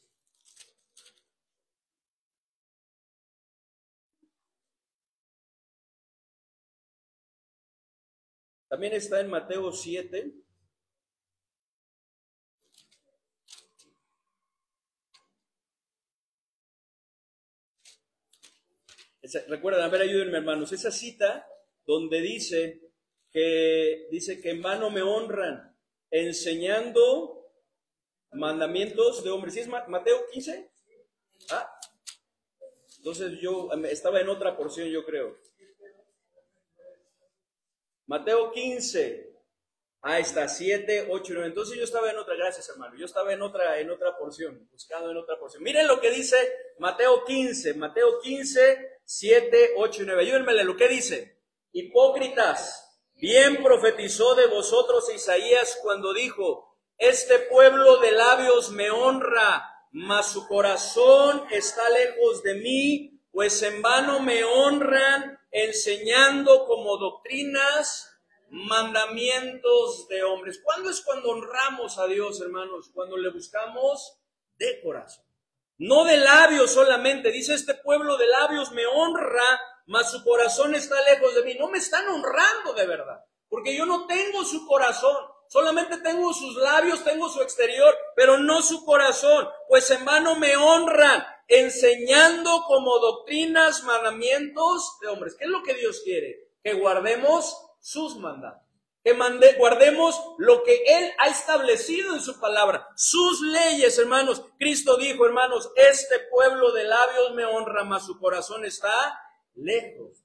También está en Mateo 7. Recuerden, a ver, ayúdenme, hermanos. Esa cita donde dice que en vano me honran, enseñando mandamientos de hombres. ¿Sí es Mateo 15? Ah, entonces yo estaba en otra porción, yo creo. Mateo 15. Ahí está, 7, 8, 9. Entonces yo estaba en otra, gracias, hermano. Yo estaba en otra porción, buscando en otra porción. Miren lo que dice Mateo 15. Mateo 15, 7, 8 y 9. Ayúdenme a lo que dice. Hipócritas, bien profetizó de vosotros Isaías cuando dijo: este pueblo de labios me honra, mas su corazón está lejos de mí, pues en vano me honran, enseñando como doctrinas mandamientos de hombres. ¿Cuándo es cuando honramos a Dios, hermanos? Cuando le buscamos de corazón, no de labios solamente. Dice: este pueblo de labios me honra, mas su corazón está lejos de mí. No me están honrando de verdad, porque yo no tengo su corazón. Solamente tengo sus labios, tengo su exterior, pero no su corazón. Pues en vano me honran, enseñando como doctrinas mandamientos de hombres. ¿Qué es lo que Dios quiere? Que guardemos sus mandatos, que guardemos lo que Él ha establecido en su palabra, sus leyes, hermanos. Cristo dijo, hermanos: este pueblo de labios me honra, mas su corazón está lejos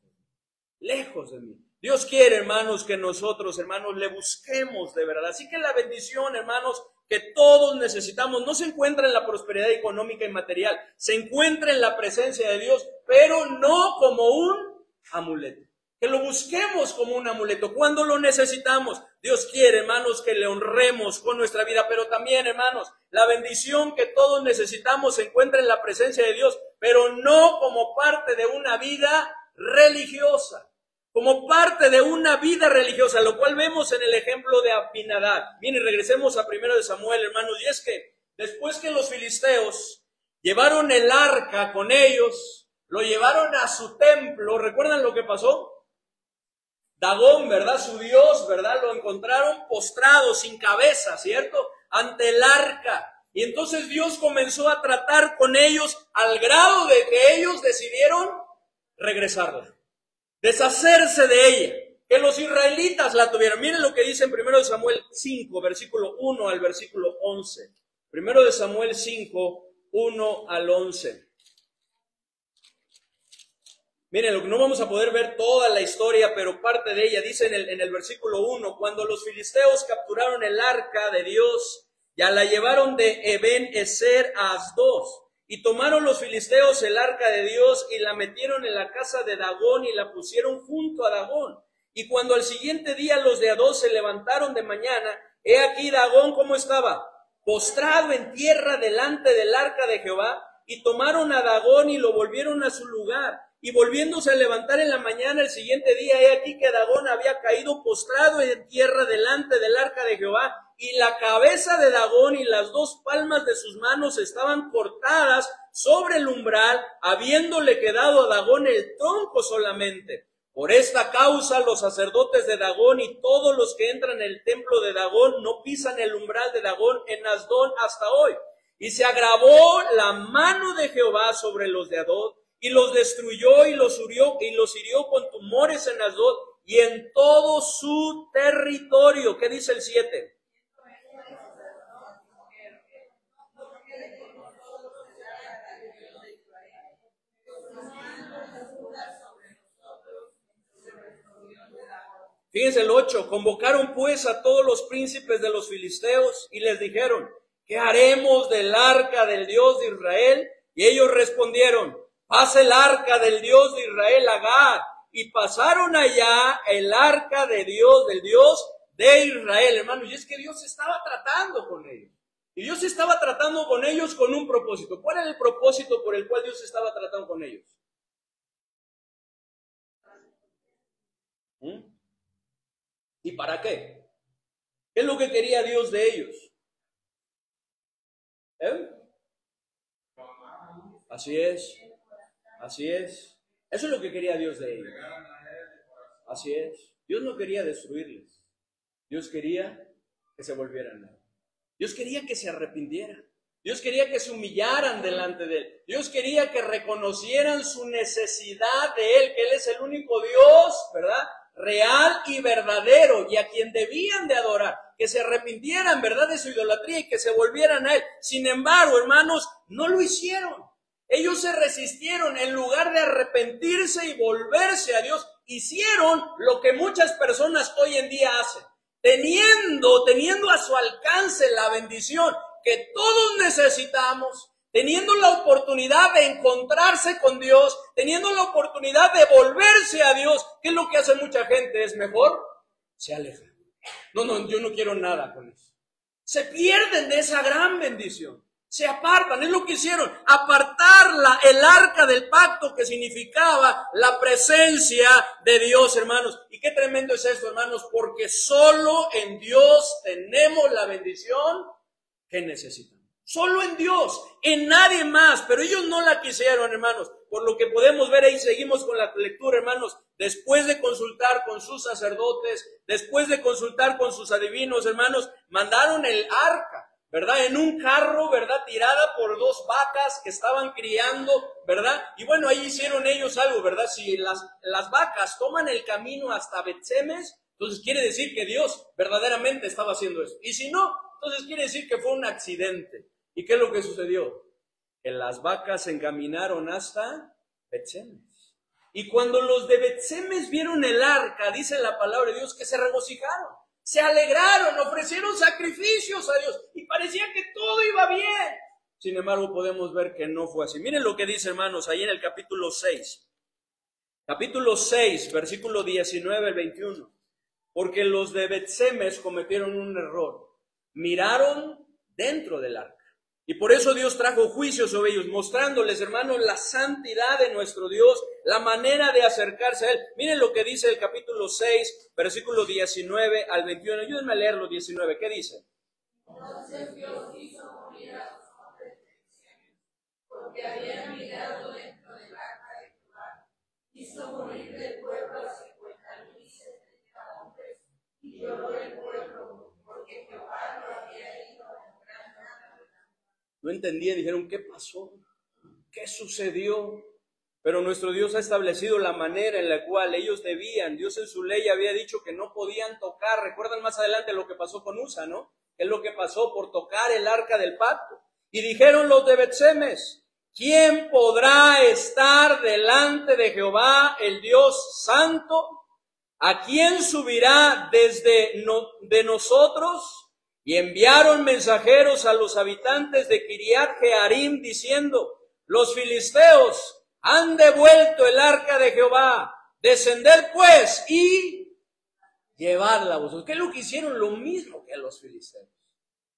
de mí. Dios quiere, hermanos, que nosotros, hermanos, le busquemos de verdad. Así que la bendición, hermanos, que todos necesitamos no se encuentra en la prosperidad económica y material, se encuentra en la presencia de Dios, pero no como un amuleto. Que lo busquemos como un amuleto cuando lo necesitamos. Dios quiere, hermanos, que le honremos con nuestra vida, pero también, hermanos, la bendición que todos necesitamos se encuentra en la presencia de Dios, pero no como parte de una vida religiosa. Como parte de una vida religiosa, lo cual vemos en el ejemplo de Abinadab. Bien, y regresemos a 1 Samuel, hermanos, y es que después que los filisteos llevaron el arca con ellos, lo llevaron a su templo, ¿recuerdan lo que pasó? Dagón, ¿verdad? Su dios, ¿verdad? Lo encontraron postrado, sin cabeza, ¿cierto? Ante el arca. Y entonces Dios comenzó a tratar con ellos al grado de que ellos decidieron regresarla, deshacerse de ella, que los israelitas la tuvieran. Miren lo que dice en 1 Samuel 5, versículo 1 al versículo 11. 1 Samuel 5, 1 al 11. Miren, no vamos a poder ver toda la historia, pero parte de ella dice en el versículo 1, cuando los filisteos capturaron el arca de Dios, ya la llevaron de Eben-ezer a Asdod, y tomaron los filisteos el arca de Dios y la metieron en la casa de Dagón y la pusieron junto a Dagón. Y cuando al siguiente día los de Asdod se levantaron de mañana, he aquí Dagón, ¿cómo estaba? Postrado en tierra delante del arca de Jehová, y tomaron a Dagón y lo volvieron a su lugar. Y volviéndose a levantar en la mañana el siguiente día, he aquí que Dagón había caído postrado en tierra delante del arca de Jehová, y la cabeza de Dagón y las dos palmas de sus manos estaban cortadas sobre el umbral, habiéndole quedado a Dagón el tronco solamente. Por esta causa los sacerdotes de Dagón y todos los que entran en el templo de Dagón no pisan el umbral de Dagón en Asdod hasta hoy. Y se agravó la mano de Jehová sobre los de Asdod, y los destruyó y los hirió con tumores en Asdod y en todo su territorio. ¿Qué dice el 7? Fíjense el 8, convocaron pues a todos los príncipes de los filisteos y les dijeron, ¿qué haremos del arca del Dios de Israel? Y ellos respondieron, pasa el arca del Dios de Israel a Gad. Y pasaron allá el arca de Dios, del Dios de Israel, hermanos. Y es que Dios estaba tratando con ellos. Y Dios estaba tratando con ellos con un propósito. ¿Cuál era el propósito por el cual Dios estaba tratando con ellos? ¿Y para qué? ¿Qué es lo que quería Dios de ellos? Así es. Así es. Eso es lo que quería Dios de ellos. Así es. Dios no quería destruirles. Dios quería que se volvieran a Él. Dios quería que se arrepintieran. Dios quería que se humillaran delante de Él. Dios quería que reconocieran su necesidad de Él, que Él es el único Dios, ¿verdad? Real y verdadero, y a quien debían de adorar, que se arrepintieran, ¿verdad?, de su idolatría y que se volvieran a Él. Sin embargo, hermanos, no lo hicieron. Ellos se resistieron. En lugar de arrepentirse y volverse a Dios, hicieron lo que muchas personas hoy en día hacen, teniendo a su alcance la bendición que todos necesitamos, teniendo la oportunidad de encontrarse con Dios, teniendo la oportunidad de volverse a Dios. ¿Qué es lo que hace mucha gente? Es mejor, se aleja. No, yo no quiero nada con eso. Se pierden de esa gran bendición. Se apartan, es lo que hicieron, apartar el arca del pacto, que significaba la presencia de Dios, hermanos. Y qué tremendo es esto, hermanos, porque solo en Dios tenemos la bendición que necesitamos. Solo en Dios, en nadie más. Pero ellos no la quisieron, hermanos. Por lo que podemos ver ahí, seguimos con la lectura, hermanos. Después de consultar con sus sacerdotes, después de consultar con sus adivinos, hermanos, mandaron el arca, ¿verdad?, en un carro, ¿verdad?, tirada por 2 vacas que estaban criando, ¿verdad? Y bueno, ahí hicieron ellos algo, ¿verdad? Si las vacas toman el camino hasta Bet-Semes, entonces quiere decir que Dios verdaderamente estaba haciendo eso. Y si no, entonces quiere decir que fue un accidente. ¿Y qué es lo que sucedió? Que las vacas se encaminaron hasta Bet-Semes. Y cuando los de Bet-Semes vieron el arca, dice la palabra de Dios, que se regocijaron. se alegraron, ofrecieron sacrificios a Dios y parecía que todo iba bien. Sin embargo, podemos ver que no fue así. Miren lo que dice, hermanos, ahí en el capítulo 6. Capítulo 6, versículo 19 al 21. Porque los de Bet-Semes cometieron un error. Miraron dentro del arca. Y por eso Dios trajo juicio sobre ellos, mostrándoles, hermanos, la santidad de nuestro Dios, la manera de acercarse a Él. Miren lo que dice el capítulo 6, versículo 19 al 21. Ayúdenme a leerlo, 19. ¿Qué dice? Entonces Dios hizo morir a los hombres de Bet-Semes, porque habían mirado dentro del arca de Jehová. Hizo morir del pueblo a 50,070 hombres, y lloró el pueblo, porque Jehová lo había ido con gran hambre. No entendían, dijeron, ¿qué pasó? ¿Qué sucedió? Pero nuestro Dios ha establecido la manera en la cual ellos debían. Dios en su ley había dicho que no podían tocar. Recuerdan más adelante lo que pasó con Usa, ¿no? ¿Qué es lo que pasó por tocar el arca del pacto? Y dijeron los de Bet-Semes, ¿quién podrá estar delante de Jehová, el Dios santo? ¿A quién subirá de nosotros? Y enviaron mensajeros a los habitantes de Kiriat Jearim diciendo, los filisteos han devuelto el arca de Jehová, descended pues y llevarla a vosotros. ¿Qué es lo que hicieron? Lo mismo que a los filisteos.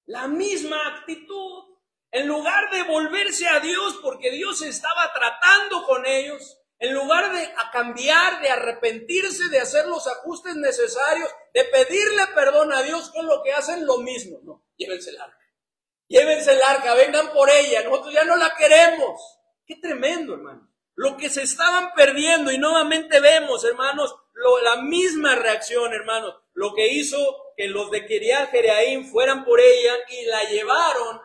La misma actitud. En lugar de volverse a Dios porque Dios estaba tratando con ellos, en lugar de cambiar, de arrepentirse, de hacer los ajustes necesarios, de pedirle perdón a Dios, ¿qué es lo que hacen? Lo mismo. No, llévense el arca. Llévense el arca, vengan por ella, nosotros ya no la queremos. Qué tremendo, hermano. Lo que se estaban perdiendo, y nuevamente vemos, hermanos, la misma reacción, hermanos. Lo que hizo que los de Kiriat Jearim fueran por ella y la llevaran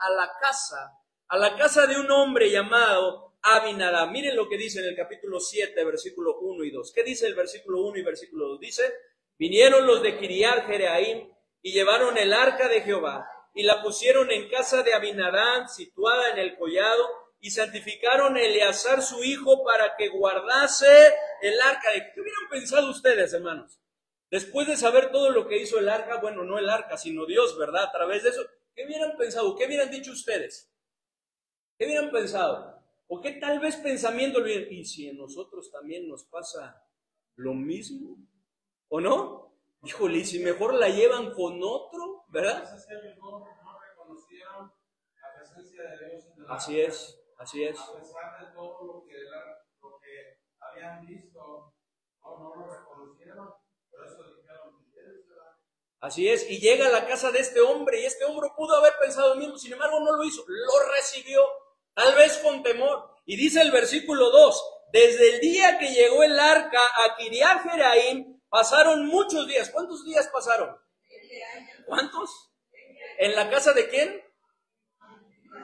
a la casa de un hombre llamado Abinadab. Miren lo que dice en el capítulo 7, versículo 1 y 2. ¿Qué dice el versículo 1 y versículo 2? Dice, vinieron los de Kiriat Jearim y llevaron el arca de Jehová y la pusieron en casa de Abinadab, situada en el collado, y santificaron a Eleazar su hijo para que guardase el arca. ¿Qué hubieran pensado ustedes, hermanos? Después de saber todo lo que hizo el arca, bueno, no el arca, sino Dios, ¿verdad? A través de eso, ¿qué hubieran pensado? ¿Qué hubieran dicho ustedes? ¿Qué hubieran pensado? ¿O qué tal vez pensamiento lo hubieran? ¿Y si a nosotros también nos pasa lo mismo? ¿O no? Híjole, ¿y si mejor la llevan con otro? ¿Verdad? No reconocieron la presencia de Dios en el Así es, así es. A pesar de todo lo que habían visto, no lo reconocieron. Por eso dijeron, así es, y llega a la casa de este hombre, y este hombre pudo haber pensado lo mismo, sin embargo no lo hizo, lo recibió, tal vez con temor. Y dice el versículo 2, desde el día que llegó el arca a Kiriat Jearim, pasaron muchos días. ¿Cuántos días pasaron? ¿Cuántos? ¿En la casa de quién?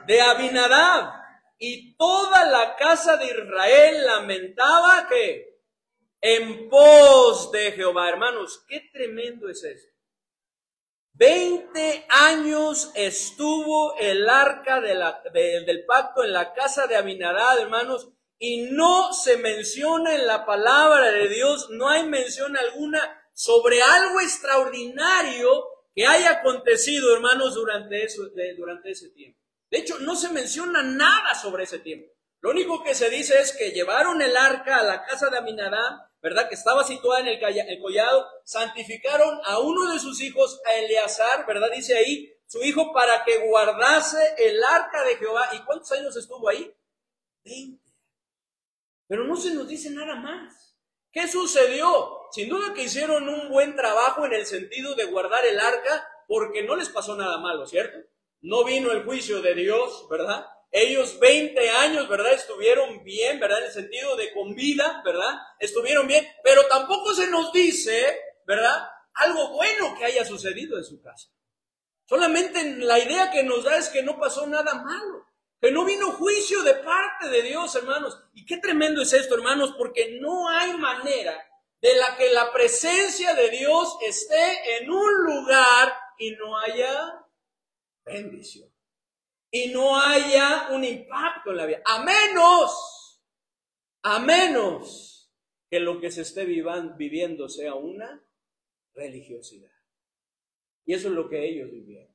De Abinadab. Y toda la casa de Israel lamentaba que en pos de Jehová. Hermanos, qué tremendo es esto. 20 años estuvo el arca del pacto en la casa de Abinadab, hermanos, y no se menciona en la palabra de Dios, no hay mención alguna sobre algo extraordinario que haya acontecido, hermanos, durante ese tiempo. De hecho, no se menciona nada sobre ese tiempo. Lo único que se dice es que llevaron el arca a la casa de Abinadab, ¿verdad? Que estaba situada en el collado, santificaron a uno de sus hijos, a Eleazar, ¿verdad? Dice ahí, su hijo para que guardase el arca de Jehová. ¿Y cuántos años estuvo ahí? 20. Pero no se nos dice nada más. ¿Qué sucedió? Sin duda que hicieron un buen trabajo en el sentido de guardar el arca, porque no les pasó nada malo, ¿cierto? No vino el juicio de Dios, ¿verdad? Ellos 20 años, ¿verdad? Estuvieron bien, ¿verdad? En el sentido de con vida, ¿verdad? Estuvieron bien, pero tampoco se nos dice, ¿verdad? Algo bueno que haya sucedido en su casa. Solamente la idea que nos da es que no pasó nada malo, que no vino juicio de parte de Dios, hermanos. Y qué tremendo es esto, hermanos, porque no hay manera de la que la presencia de Dios esté en un lugar y no haya bendición. Y no haya un impacto en la vida. A menos que lo que se esté viviendo sea una religiosidad. Y eso es lo que ellos vivieron.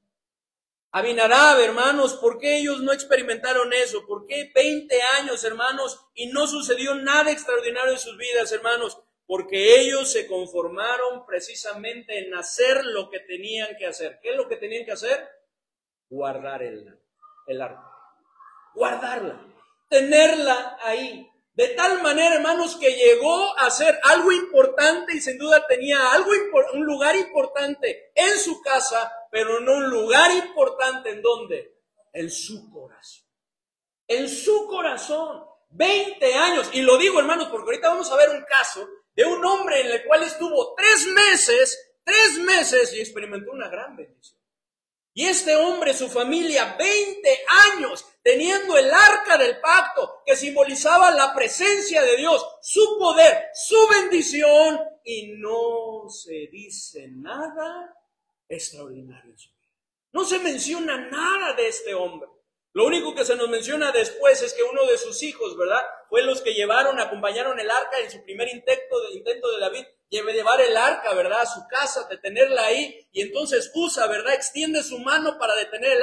Abinadab, hermanos, ¿por qué ellos no experimentaron eso? ¿Por qué 20 años, hermanos, y no sucedió nada extraordinario en sus vidas, hermanos? Porque ellos se conformaron precisamente en hacer lo que tenían que hacer. ¿Qué es lo que tenían que hacer? Guardar el arca. Guardarla. Tenerla ahí. De tal manera, hermanos, que llegó a ser algo importante y sin duda tenía un lugar importante en su casa, pero no un lugar importante ¿en dónde? En su corazón. En su corazón. 20 años. Y lo digo, hermanos, porque ahorita vamos a ver un caso de un hombre en el cual estuvo 3 meses y experimentó una gran bendición. Y este hombre, su familia, 20 años teniendo el arca del pacto que simbolizaba la presencia de Dios, su poder, su bendición, y no se dice nada extraordinario en su vida. No se menciona nada de este hombre. Lo único que se nos menciona después es que uno de sus hijos, ¿verdad?, fue los que acompañaron el arca en su primer intento de David, llevar el arca, ¿verdad?, a su casa, detenerla ahí, y entonces Usa, ¿verdad?, extiende su mano para detener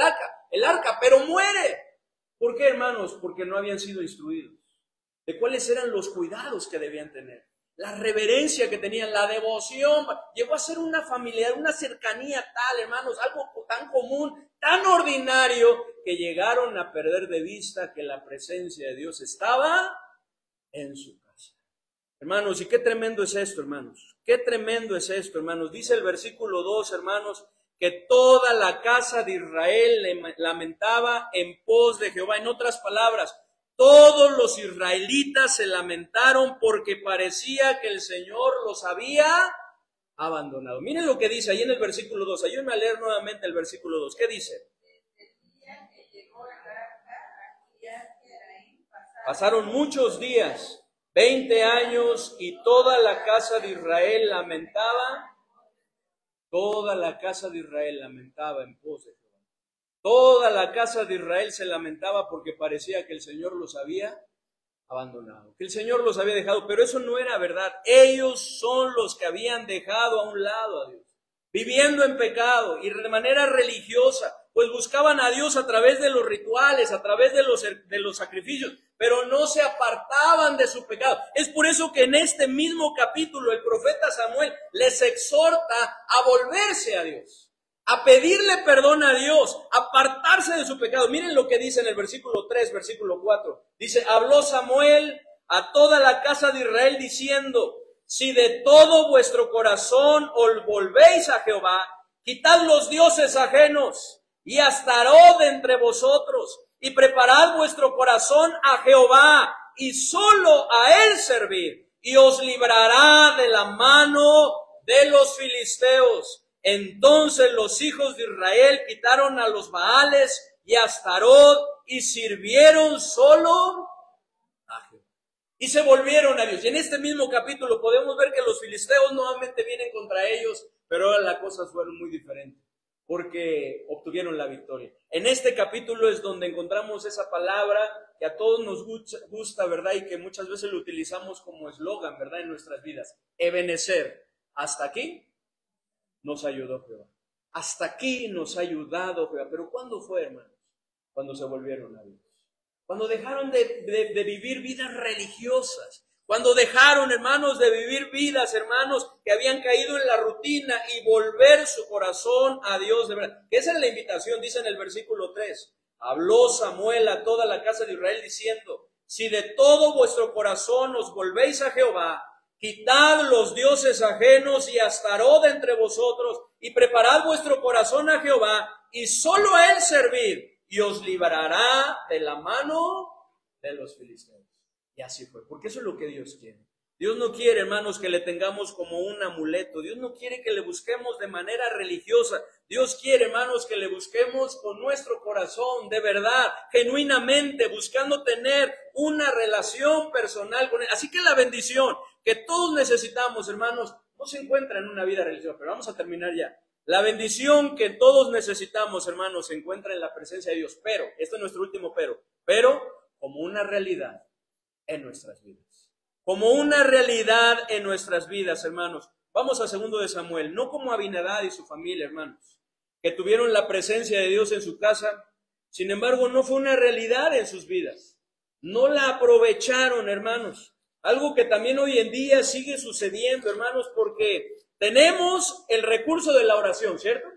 el arca, pero muere. ¿Por qué, hermanos? Porque no habían sido instruidos de cuáles eran los cuidados que debían tener, la reverencia que tenían, la devoción. Llegó a ser una familiaridad, una cercanía tal, hermanos, algo tan común, tan ordinario, que llegaron a perder de vista que la presencia de Dios estaba en su casa. Hermanos, y qué tremendo es esto, hermanos. Qué tremendo es esto, hermanos. Dice el versículo 2, hermanos, que toda la casa de Israel lamentaba en pos de Jehová. En otras palabras, todos los israelitas se lamentaron porque parecía que el Señor los había abandonado. Miren lo que dice ahí en el versículo 2. Ayúdenme a leer nuevamente el versículo 2. ¿Qué dice? Pasaron muchos días, 20 años, y toda la casa de Israel lamentaba. Toda la casa de Israel lamentaba en pos de Jehová. Toda la casa de Israel se lamentaba porque parecía que el Señor los había abandonado, que el Señor los había dejado, pero eso no era verdad. Ellos son los que habían dejado a un lado a Dios, viviendo en pecado y de manera religiosa, pues buscaban a Dios a través de los rituales, a través de los sacrificios, pero no se apartaban de su pecado. Es por eso que en este mismo capítulo el profeta Samuel les exhorta a volverse a Dios, a pedirle perdón a Dios, a apartarse de su pecado. Miren lo que dice en el versículo 3, versículo 4. Dice, habló Samuel a toda la casa de Israel diciendo, si de todo vuestro corazón os volvéis a Jehová, quitad los dioses ajenos y Astarot de entre vosotros, y preparad vuestro corazón a Jehová, y solo a él servir, y os librará de la mano de los filisteos. Entonces los hijos de Israel quitaron a los Baales y a Astarot, y sirvieron solo a Jehová. Y se volvieron a Dios. Y en este mismo capítulo podemos ver que los filisteos nuevamente vienen contra ellos, pero ahora las cosas fueron muy diferentes, porque obtuvieron la victoria. En este capítulo es donde encontramos esa palabra que a todos nos gusta, ¿verdad? Y que muchas veces lo utilizamos como eslogan, ¿verdad? En nuestras vidas. Ebenecer. Hasta aquí nos ayudó Jehová. Hasta aquí nos ha ayudado Jehová. ¿Pero cuándo fue, hermanos? Cuando se volvieron a Dios. Cuando dejaron de vivir vidas religiosas. Cuando dejaron, hermanos, de vivir vidas, hermanos, que habían caído en la rutina y volver su corazón a Dios de verdad. Esa es la invitación, dice en el versículo 3. Habló Samuel a toda la casa de Israel diciendo, si de todo vuestro corazón os volvéis a Jehová, quitad los dioses ajenos y Astarot de entre vosotros, y preparad vuestro corazón a Jehová, y solo a él servid, y os librará de la mano de los filisteos. Y así fue, porque eso es lo que Dios quiere. Dios no quiere, hermanos, que le tengamos como un amuleto. Dios no quiere que le busquemos de manera religiosa. Dios quiere, hermanos, que le busquemos con nuestro corazón, de verdad, genuinamente, buscando tener una relación personal con Él. Así que la bendición que todos necesitamos, hermanos, no se encuentra en una vida religiosa, pero vamos a terminar ya. La bendición que todos necesitamos, hermanos, se encuentra en la presencia de Dios. Pero, este es nuestro último pero como una realidad en nuestras vidas. Como una realidad en nuestras vidas, hermanos. Vamos a 2 de Samuel, no como Abinadab y su familia, hermanos, que tuvieron la presencia de Dios en su casa, sin embargo no fue una realidad en sus vidas. No la aprovecharon, hermanos. Algo que también hoy en día sigue sucediendo, hermanos, porque tenemos el recurso de la oración, ¿cierto?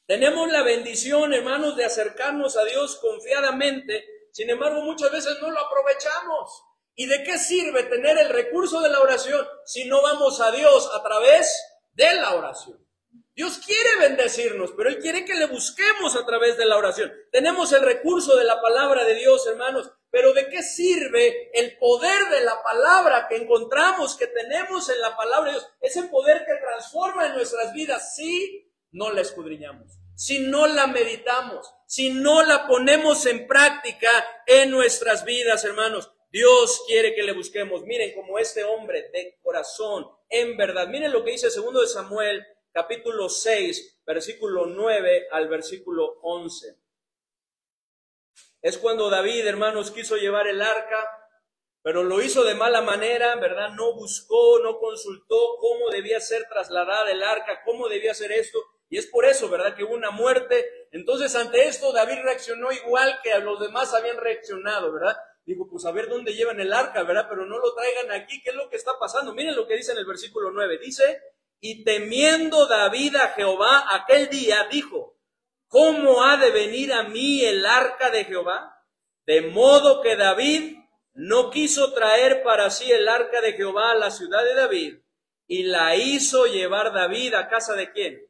Tenemos la bendición, hermanos, de acercarnos a Dios confiadamente, sin embargo muchas veces no lo aprovechamos. ¿Y de qué sirve tener el recurso de la oración si no vamos a Dios a través de la oración? Dios quiere bendecirnos, pero Él quiere que le busquemos a través de la oración. Tenemos el recurso de la palabra de Dios, hermanos, pero ¿de qué sirve el poder de la palabra que encontramos, que tenemos en la palabra de Dios? Ese poder que transforma en nuestras vidas si no la escudriñamos, si no la meditamos, si no la ponemos en práctica en nuestras vidas, hermanos. Dios quiere que le busquemos. Miren, como este hombre de corazón, en verdad. Miren lo que dice 2 de Samuel, capítulo 6, versículo 9 al versículo 11. Es cuando David, hermanos, quiso llevar el arca, pero lo hizo de mala manera, ¿verdad? No buscó, no consultó cómo debía ser trasladada el arca, cómo debía ser esto. Y es por eso, ¿verdad?, que hubo una muerte. Entonces, ante esto, David reaccionó igual que a los demás habían reaccionado, ¿verdad? Digo, pues a ver dónde llevan el arca, ¿verdad? Pero no lo traigan aquí. ¿Qué es lo que está pasando? Miren lo que dice en el versículo 9. Dice, y temiendo David a Jehová aquel día, dijo, ¿cómo ha de venir a mí el arca de Jehová? De modo que David no quiso traer para sí el arca de Jehová a la ciudad de David, y la hizo llevar David a casa de ¿quién?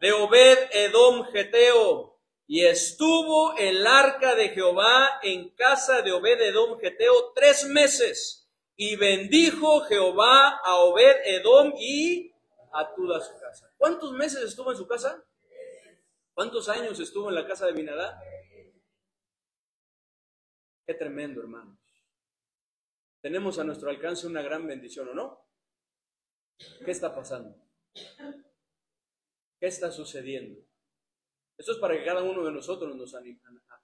De Obed-Edom Geteo. Y estuvo el arca de Jehová en casa de Obed-Edom Geteo 3 meses. Y bendijo Jehová a Obed-Edom y a toda su casa. ¿Cuántos meses estuvo en su casa? ¿Cuántos años estuvo en la casa de Abinadab? Qué tremendo, hermanos. Tenemos a nuestro alcance una gran bendición, ¿o no? ¿Qué está pasando? ¿Qué está sucediendo? Esto es para que cada uno de nosotros nos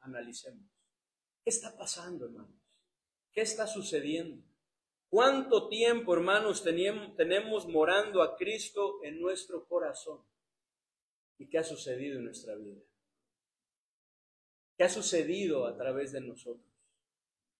analicemos. ¿Qué está pasando, hermanos? ¿Qué está sucediendo? ¿Cuánto tiempo, hermanos, tenemos morando a Cristo en nuestro corazón? ¿Y qué ha sucedido en nuestra vida? ¿Qué ha sucedido a través de nosotros?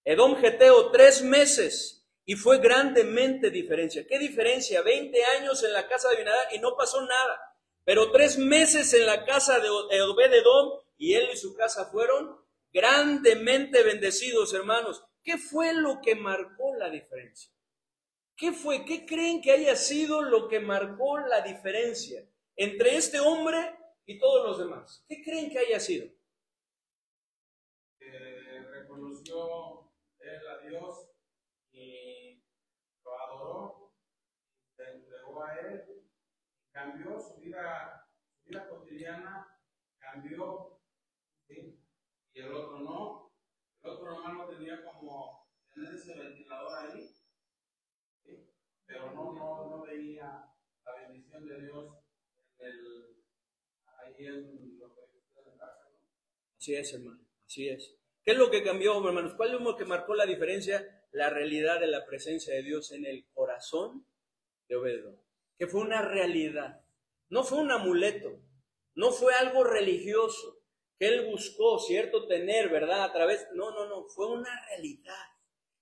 Edom Geteo 3 meses y fue grandemente diferencia. ¿Qué diferencia? 20 años en la casa de Abinadab y no pasó nada. Pero 3 meses en la casa de Obed-Edom y él y su casa fueron grandemente bendecidos, hermanos. ¿Qué fue lo que marcó la diferencia? ¿Qué fue? ¿Qué creen que haya sido lo que marcó la diferencia entre este hombre y todos los demás? ¿Qué creen que haya sido? Reconoció él a Dios y lo adoró, se entregó a él, cambió su vida cotidiana, cambió, ¿sí? Y el otro no. El otro hermano tenía como tener ese ventilador ahí, ¿sí? Pero no veía la bendición de Dios ahí en lo que usted en casa, ¿no? Así es, hermano, así es. ¿Qué es lo que cambió, hermanos? ¿Cuál es lo que marcó la diferencia? La realidad de la presencia de Dios en el corazón de Obed-Edom, que fue una realidad, no fue un amuleto, no fue algo religioso que él buscó, cierto, tener, ¿verdad? A través, no, fue una realidad.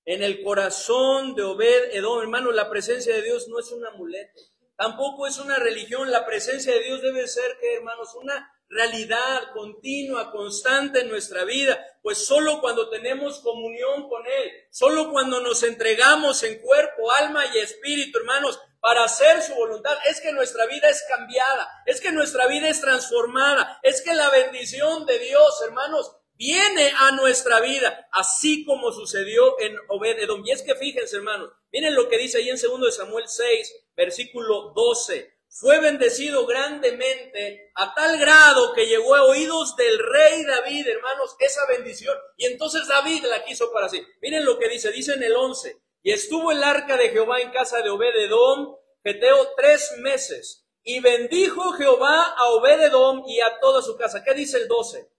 En el corazón de Obed-Edom, hermanos, la presencia de Dios no es un amuleto, tampoco es una religión. La presencia de Dios debe ser, hermanos, una realidad continua, constante en nuestra vida, pues solo cuando tenemos comunión con Él, solo cuando nos entregamos en cuerpo, alma y espíritu, hermanos, para hacer su voluntad, es que nuestra vida es cambiada, es que nuestra vida es transformada, es que la bendición de Dios, hermanos, viene a nuestra vida, así como sucedió en Obed-Edom. Y es que fíjense, hermanos, miren lo que dice ahí en 2 de Samuel 6, versículo 12. Fue bendecido grandemente a tal grado que llegó a oídos del rey David, hermanos, esa bendición. Y entonces David la quiso para sí. Miren lo que dice en el 11. Y estuvo el arca de Jehová en casa de Obed-Edom, Geteo 3 meses. Y bendijo Jehová a Obed-Edom y a toda su casa. ¿Qué dice el 12?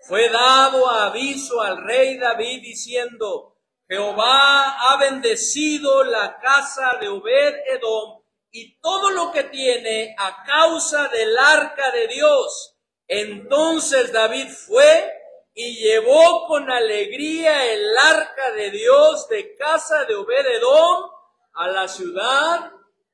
Fue dado aviso al rey David diciendo, Jehová ha bendecido la casa de Obed-Edom y todo lo que tiene a causa del arca de Dios. Entonces David fue y llevó con alegría el arca de Dios de casa de Obed-edom a la ciudad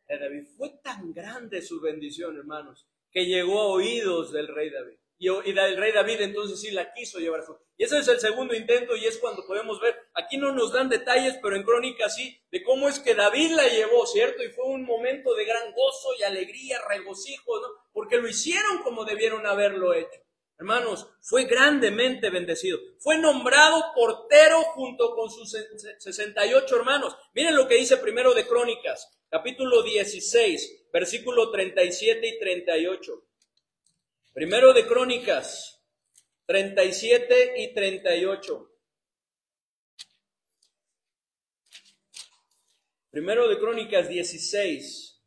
de David. Fue tan grande su bendición, hermanos, que llegó a oídos del rey David. Y el rey David entonces sí la quiso llevar a su. Y ese es el segundo intento, y es cuando podemos ver, aquí no nos dan detalles, pero en Crónicas sí, de cómo es que David la llevó, ¿cierto? Y fue un momento de gran gozo y alegría, regocijo, ¿no? Porque lo hicieron como debieron haberlo hecho. Hermanos, fue grandemente bendecido. Fue nombrado portero junto con sus 68 hermanos. Miren lo que dice primero de Crónicas, capítulo 16, versículo 37 y 38. Primero de Crónicas, 37 y 38. Primero de Crónicas 16,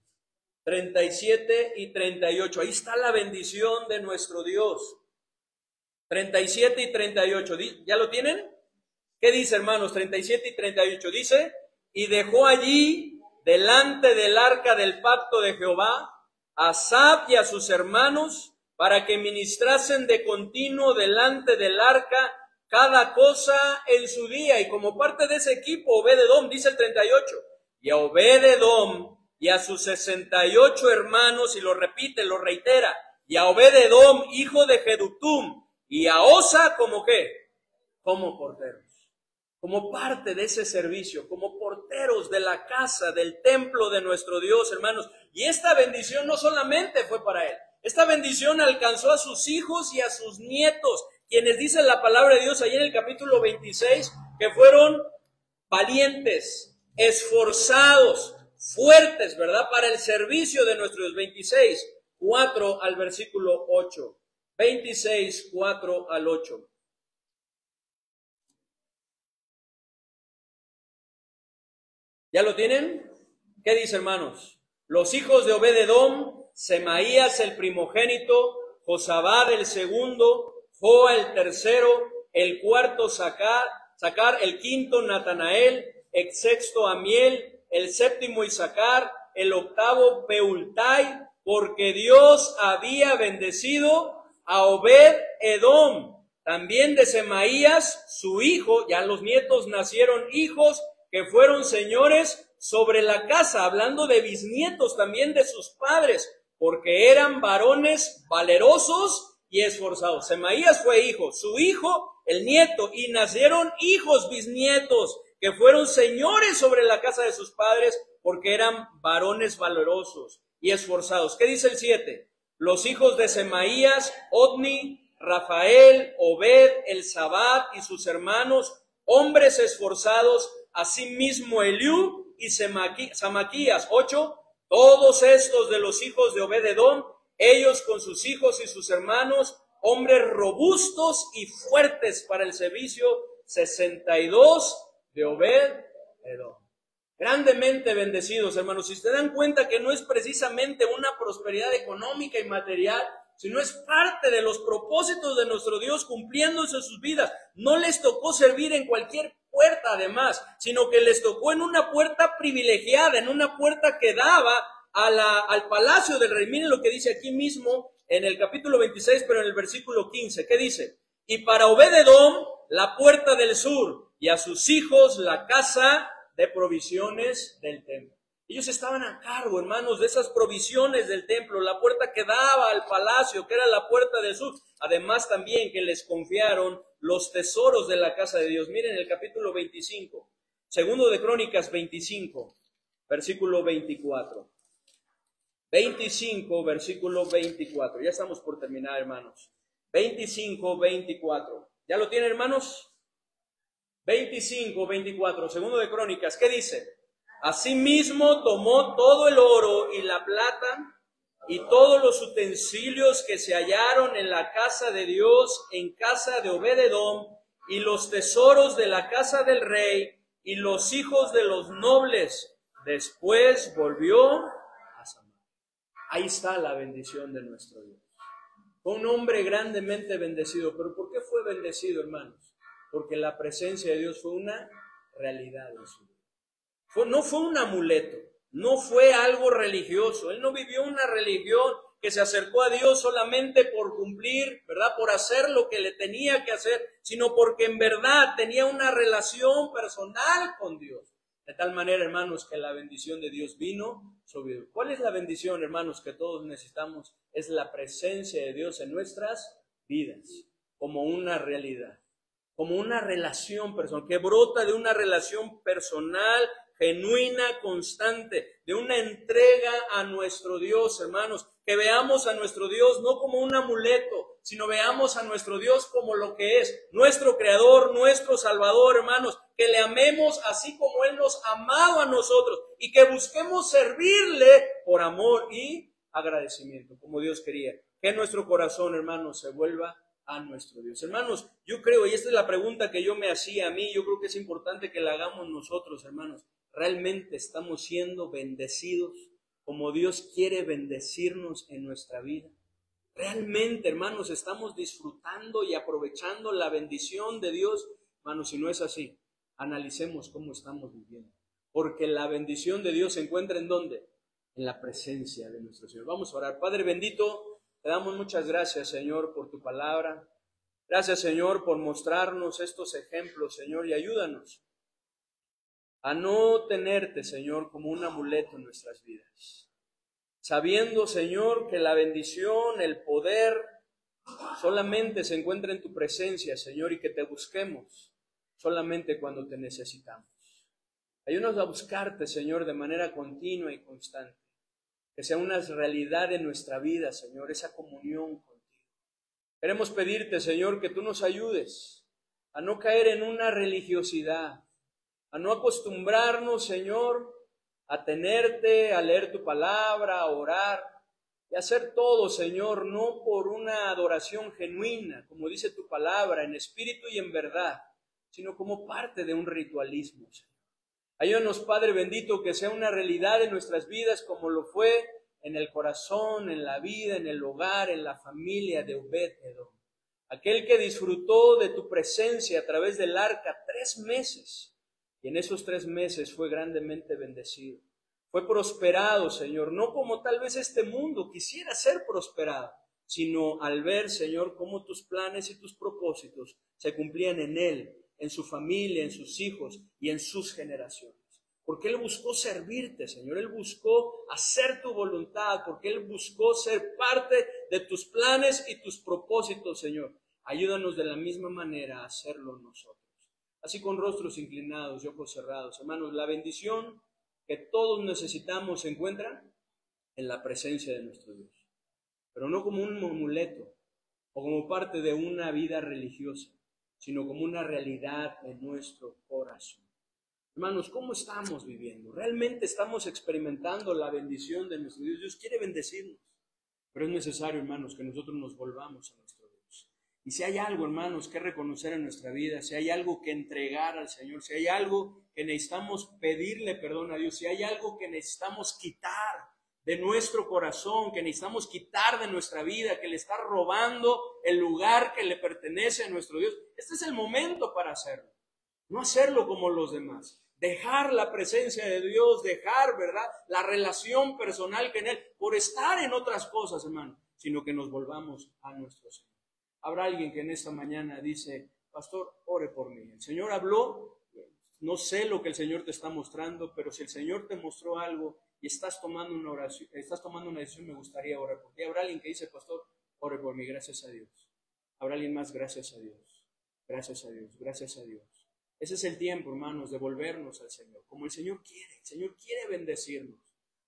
37 y 38. Ahí está la bendición de nuestro Dios. 37 y 38. ¿Ya lo tienen? ¿Qué dice, hermanos? 37 y 38. Dice, y dejó allí, delante del arca del pacto de Jehová, a Asaf y a sus hermanos, para que ministrasen de continuo delante del arca cada cosa en su día. Y como parte de ese equipo, Obed-edom, dice el 38, y a Obed-edom y a sus 68 hermanos, y lo repite, lo reitera, y a Obed-edom, hijo de Jedutum, y a Osa, ¿como qué? Como porteros. Como parte de ese servicio, como porteros de la casa, del templo de nuestro Dios, hermanos. Y esta bendición no solamente fue para él. Esta bendición alcanzó a sus hijos y a sus nietos, quienes dice la palabra de Dios ahí en el capítulo 26, que fueron valientes, esforzados, fuertes, ¿verdad? Para el servicio de nuestro Dios. 26, 4 al versículo 8. 26, 4 al 8. ¿Ya lo tienen? ¿Qué dice, hermanos? Los hijos de Obed-edom, Semaías el primogénito, Josabad el segundo, Joa el tercero, el cuarto Sacar, el quinto Natanael, el sexto Amiel, el séptimo Isacar, el octavo Peultai, porque Dios había bendecido a Obed-edom. También de Semaías, su hijo, ya los nietos nacieron hijos que fueron señores sobre la casa, hablando de bisnietos también de sus padres, porque eran varones valerosos y esforzados. Semaías fue hijo, su hijo, el nieto, y nacieron hijos bisnietos que fueron señores sobre la casa de sus padres, porque eran varones valerosos y esforzados. ¿Qué dice el 7? Los hijos de Semaías, Otni, Rafael, Obed, Elzabad y sus hermanos, hombres esforzados, asimismo Eliú y Samaquías. 8. Todos estos de los hijos de Obed-edom, ellos con sus hijos y sus hermanos, hombres robustos y fuertes para el servicio. 62 de Obed-edom. Grandemente bendecidos, hermanos. Si se dan cuenta que no es precisamente una prosperidad económica y material, sino es parte de los propósitos de nuestro Dios cumpliéndose sus vidas. No les tocó servir en cualquier puerta, además, sino que les tocó en una puerta privilegiada, en una puerta que daba al palacio del rey. Miren lo que dice aquí mismo en el capítulo 26, pero en el versículo 15. ¿Qué dice? Y para Obed-edom la puerta del sur, y a sus hijos la casa de provisiones del templo. Ellos estaban a cargo, hermanos, de esas provisiones del templo, la puerta que daba al palacio, que era la puerta del sur. Además también que les confiaron los tesoros de la casa de Dios. Miren el capítulo 25, segundo de Crónicas 25, versículo 24. 25, versículo 24. Ya estamos por terminar, hermanos. 25, 24. ¿Ya lo tienen, hermanos? 25, 24. Segundo de Crónicas. ¿Qué dice? Asimismo tomó todo el oro y la plata y todos los utensilios que se hallaron en la casa de Dios, en casa de Obed-edom, y los tesoros de la casa del rey y los hijos de los nobles. Después volvió a Samaria. Ahí está la bendición de nuestro Dios. Fue un hombre grandemente bendecido. ¿Pero por qué fue bendecido, hermanos? Porque la presencia de Dios fue una realidad en su vida. No fue un amuleto, no fue algo religioso. Él no vivió una religión que se acercó a Dios solamente por cumplir, ¿verdad? Por hacer lo que le tenía que hacer, sino porque en verdad tenía una relación personal con Dios. De tal manera, hermanos, que la bendición de Dios vino sobre él. ¿Cuál es la bendición, hermanos, que todos necesitamos? Es la presencia de Dios en nuestras vidas, como una realidad, como una relación personal, que brota de una relación personal, genuina, constante, de una entrega a nuestro Dios, hermanos, que veamos a nuestro Dios no como un amuleto, sino veamos a nuestro Dios como lo que es, nuestro Creador, nuestro Salvador, hermanos, que le amemos así como Él nos ha amado a nosotros y que busquemos servirle por amor y agradecimiento, como Dios quería. Que nuestro corazón, hermanos, se vuelva a nuestro Dios. Hermanos, yo creo, y esta es la pregunta que yo me hacía a mí, yo creo que es importante que la hagamos nosotros, hermanos. ¿Realmente estamos siendo bendecidos como Dios quiere bendecirnos en nuestra vida? ¿Realmente, hermanos, estamos disfrutando y aprovechando la bendición de Dios? Hermanos, si no es así, analicemos cómo estamos viviendo. Porque la bendición de Dios se encuentra ¿en dónde? En la presencia de nuestro Señor. Vamos a orar. Padre bendito, te damos muchas gracias, Señor, por tu palabra. Gracias, Señor, por mostrarnos estos ejemplos, Señor, y ayúdanos a no tenerte, Señor, como un amuleto en nuestras vidas. Sabiendo, Señor, que la bendición, el poder, solamente se encuentra en tu presencia, Señor, y que te busquemos solamente cuando te necesitamos. Ayúdanos a buscarte, Señor, de manera continua y constante. Que sea una realidad en nuestra vida, Señor, esa comunión contigo. Queremos pedirte, Señor, que tú nos ayudes a no caer en una religiosidad, a no acostumbrarnos, Señor, a tenerte, a leer tu palabra, a orar y a hacer todo, Señor, no por una adoración genuina, como dice tu palabra, en espíritu y en verdad, sino como parte de un ritualismo, Señor. Ayúdanos, Padre bendito, que sea una realidad en nuestras vidas como lo fue en el corazón, en la vida, en el hogar, en la familia de Obed-Edom. Aquel que disfrutó de tu presencia a través del arca 3 meses. Y en esos 3 meses fue grandemente bendecido. Fue prosperado, Señor, no como tal vez este mundo quisiera ser prosperado, sino al ver, Señor, cómo tus planes y tus propósitos se cumplían en Él, en su familia, en sus hijos y en sus generaciones. Porque Él buscó servirte, Señor. Él buscó hacer tu voluntad, porque Él buscó ser parte de tus planes y tus propósitos, Señor. Ayúdanos de la misma manera a hacerlo nosotros. Así con rostros inclinados y ojos cerrados. Hermanos, la bendición que todos necesitamos se encuentra en la presencia de nuestro Dios. Pero no como un amuleto o como parte de una vida religiosa, sino como una realidad en nuestro corazón. Hermanos, ¿cómo estamos viviendo? ¿Realmente estamos experimentando la bendición de nuestro Dios? Dios quiere bendecirnos, pero es necesario, hermanos, que nosotros nos volvamos a nuestro Dios. Y si hay algo, hermanos, que reconocer en nuestra vida, si hay algo que entregar al Señor, si hay algo que necesitamos pedirle perdón a Dios, si hay algo que necesitamos quitar de nuestro corazón, que necesitamos quitar de nuestra vida, que le está robando el lugar que le pertenece a nuestro Dios, este es el momento para hacerlo. No hacerlo como los demás. Dejar la presencia de Dios, dejar, ¿verdad?, la relación personal que en Él, por estar en otras cosas, hermano, sino que nos volvamos a nuestro Señor. Habrá alguien que en esta mañana dice, pastor, ore por mí. El Señor habló, no sé lo que el Señor te está mostrando, pero si el Señor te mostró algo y estás tomando una oración, estás tomando una decisión, me gustaría orar por ti. Habrá alguien que dice, pastor, ore por mí, gracias a Dios. Habrá alguien más, gracias a Dios, gracias a Dios, gracias a Dios. Ese es el tiempo, hermanos, de volvernos al Señor, como el Señor quiere bendecirnos.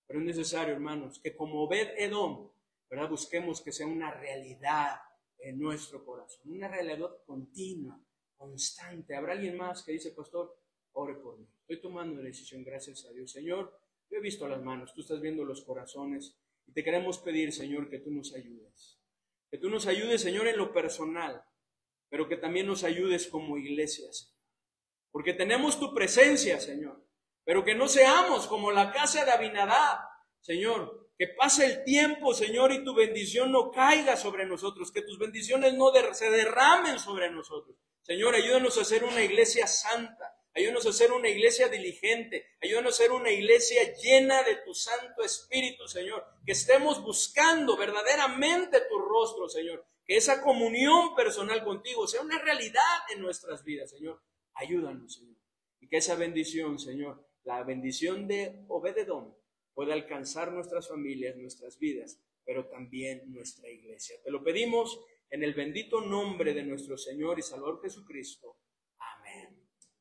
Pero es necesario, hermanos, que como Obed-Edom, ¿verdad?, busquemos que sea una realidad en nuestro corazón, una realidad continua, constante. Habrá alguien más que dice, pastor, ore por mí. Estoy tomando una decisión, gracias a Dios. Señor, yo he visto las manos, tú estás viendo los corazones y te queremos pedir, Señor, que tú nos ayudes. Que tú nos ayudes, Señor, en lo personal, pero que también nos ayudes como iglesia, Señor. Porque tenemos tu presencia, Señor, pero que no seamos como la casa de Abinadab, Señor. Que pase el tiempo, Señor, y tu bendición no caiga sobre nosotros, que tus bendiciones no se derramen sobre nosotros. Señor, ayúdanos a ser una iglesia santa. ayúdanos a ser una iglesia diligente, ayúdanos a ser una iglesia llena de tu Santo Espíritu, Señor, que estemos buscando verdaderamente tu rostro, Señor, que esa comunión personal contigo sea una realidad en nuestras vidas, Señor. Ayúdanos, Señor, y que esa bendición, Señor, la bendición de Obed-Edom, pueda alcanzar nuestras familias, nuestras vidas, pero también nuestra iglesia. Te lo pedimos en el bendito nombre de nuestro Señor y Salvador Jesucristo. Amén.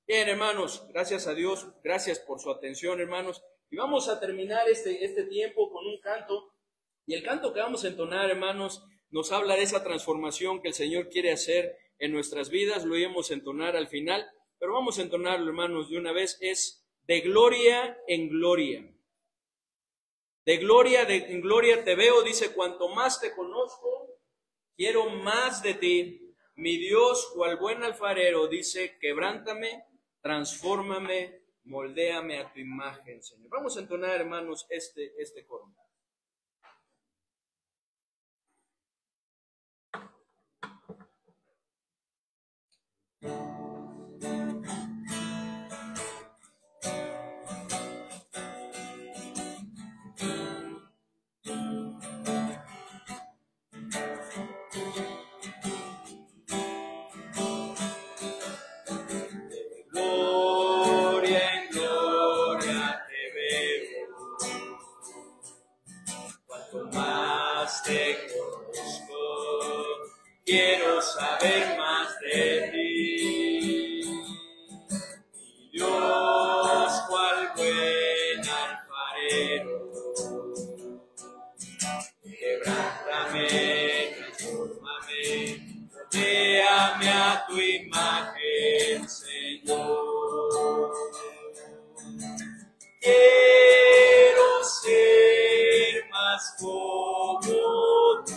Bien, hermanos, gracias a Dios, gracias por su atención, hermanos. Y vamos a terminar este tiempo con un canto. Y el canto que vamos a entonar, hermanos, nos habla de esa transformación que el Señor quiere hacer en nuestras vidas. Lo íbamos a entonar al final, pero vamos a entonarlo, hermanos, de una vez. Es de gloria en gloria. De gloria en gloria te veo, dice, cuanto más te conozco, quiero más de ti. Mi Dios, cual buen alfarero, dice, quebrántame, transfórmame, moldéame a tu imagen, Señor. Vamos a entonar, hermanos, este coro. Quiero saber más de ti, mi Dios, cual buen alfarero, quebrántame, transfórmame, moldéame a tu imagen, Señor. Quiero ser más como tú,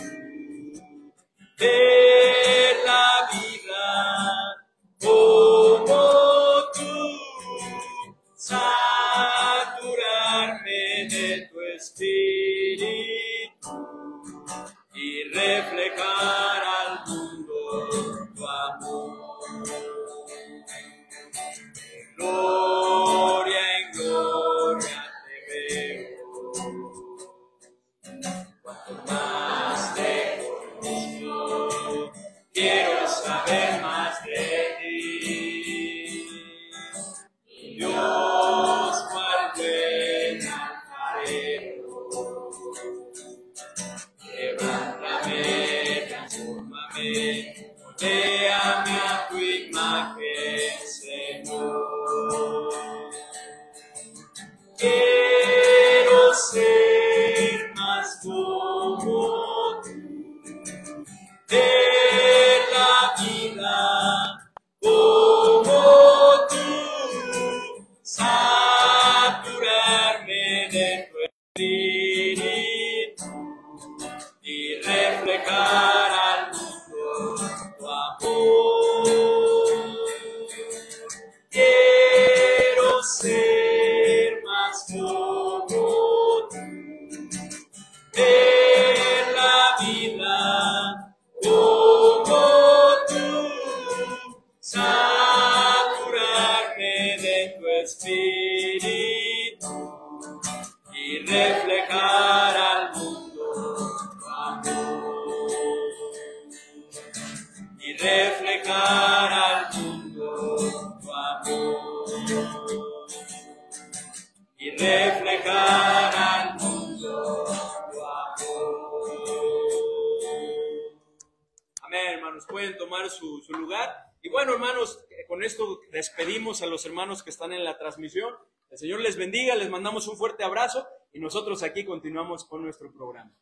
ver la vida como tú, saturarme de tu espíritu y reflejar al mundo tu amor. Gloria en gloria te veo, cuanto más te conozco, quiero saber más de ti. Mi Dios, cual buen alfarero, quebrántame, transfórmame, moldéame a tu imagen, Señor. Quiero ser más como tú, ver la vida como tú, saturarme de tu espíritu y reflejar al mundo tu amor. Quiero ser más como tú, ver la vida como tú, saturarme de tu espíritu y reflejar al mundo tu amor, y reflejar al mundo tu amor, y reflejar al mundo tu amor. Amén, hermanos, pueden tomar su lugar. Y bueno, hermanos, con esto despedimos a los hermanos que están en la transmisión. El Señor les bendiga, les mandamos un fuerte abrazo y nosotros aquí continuamos con nuestro programa.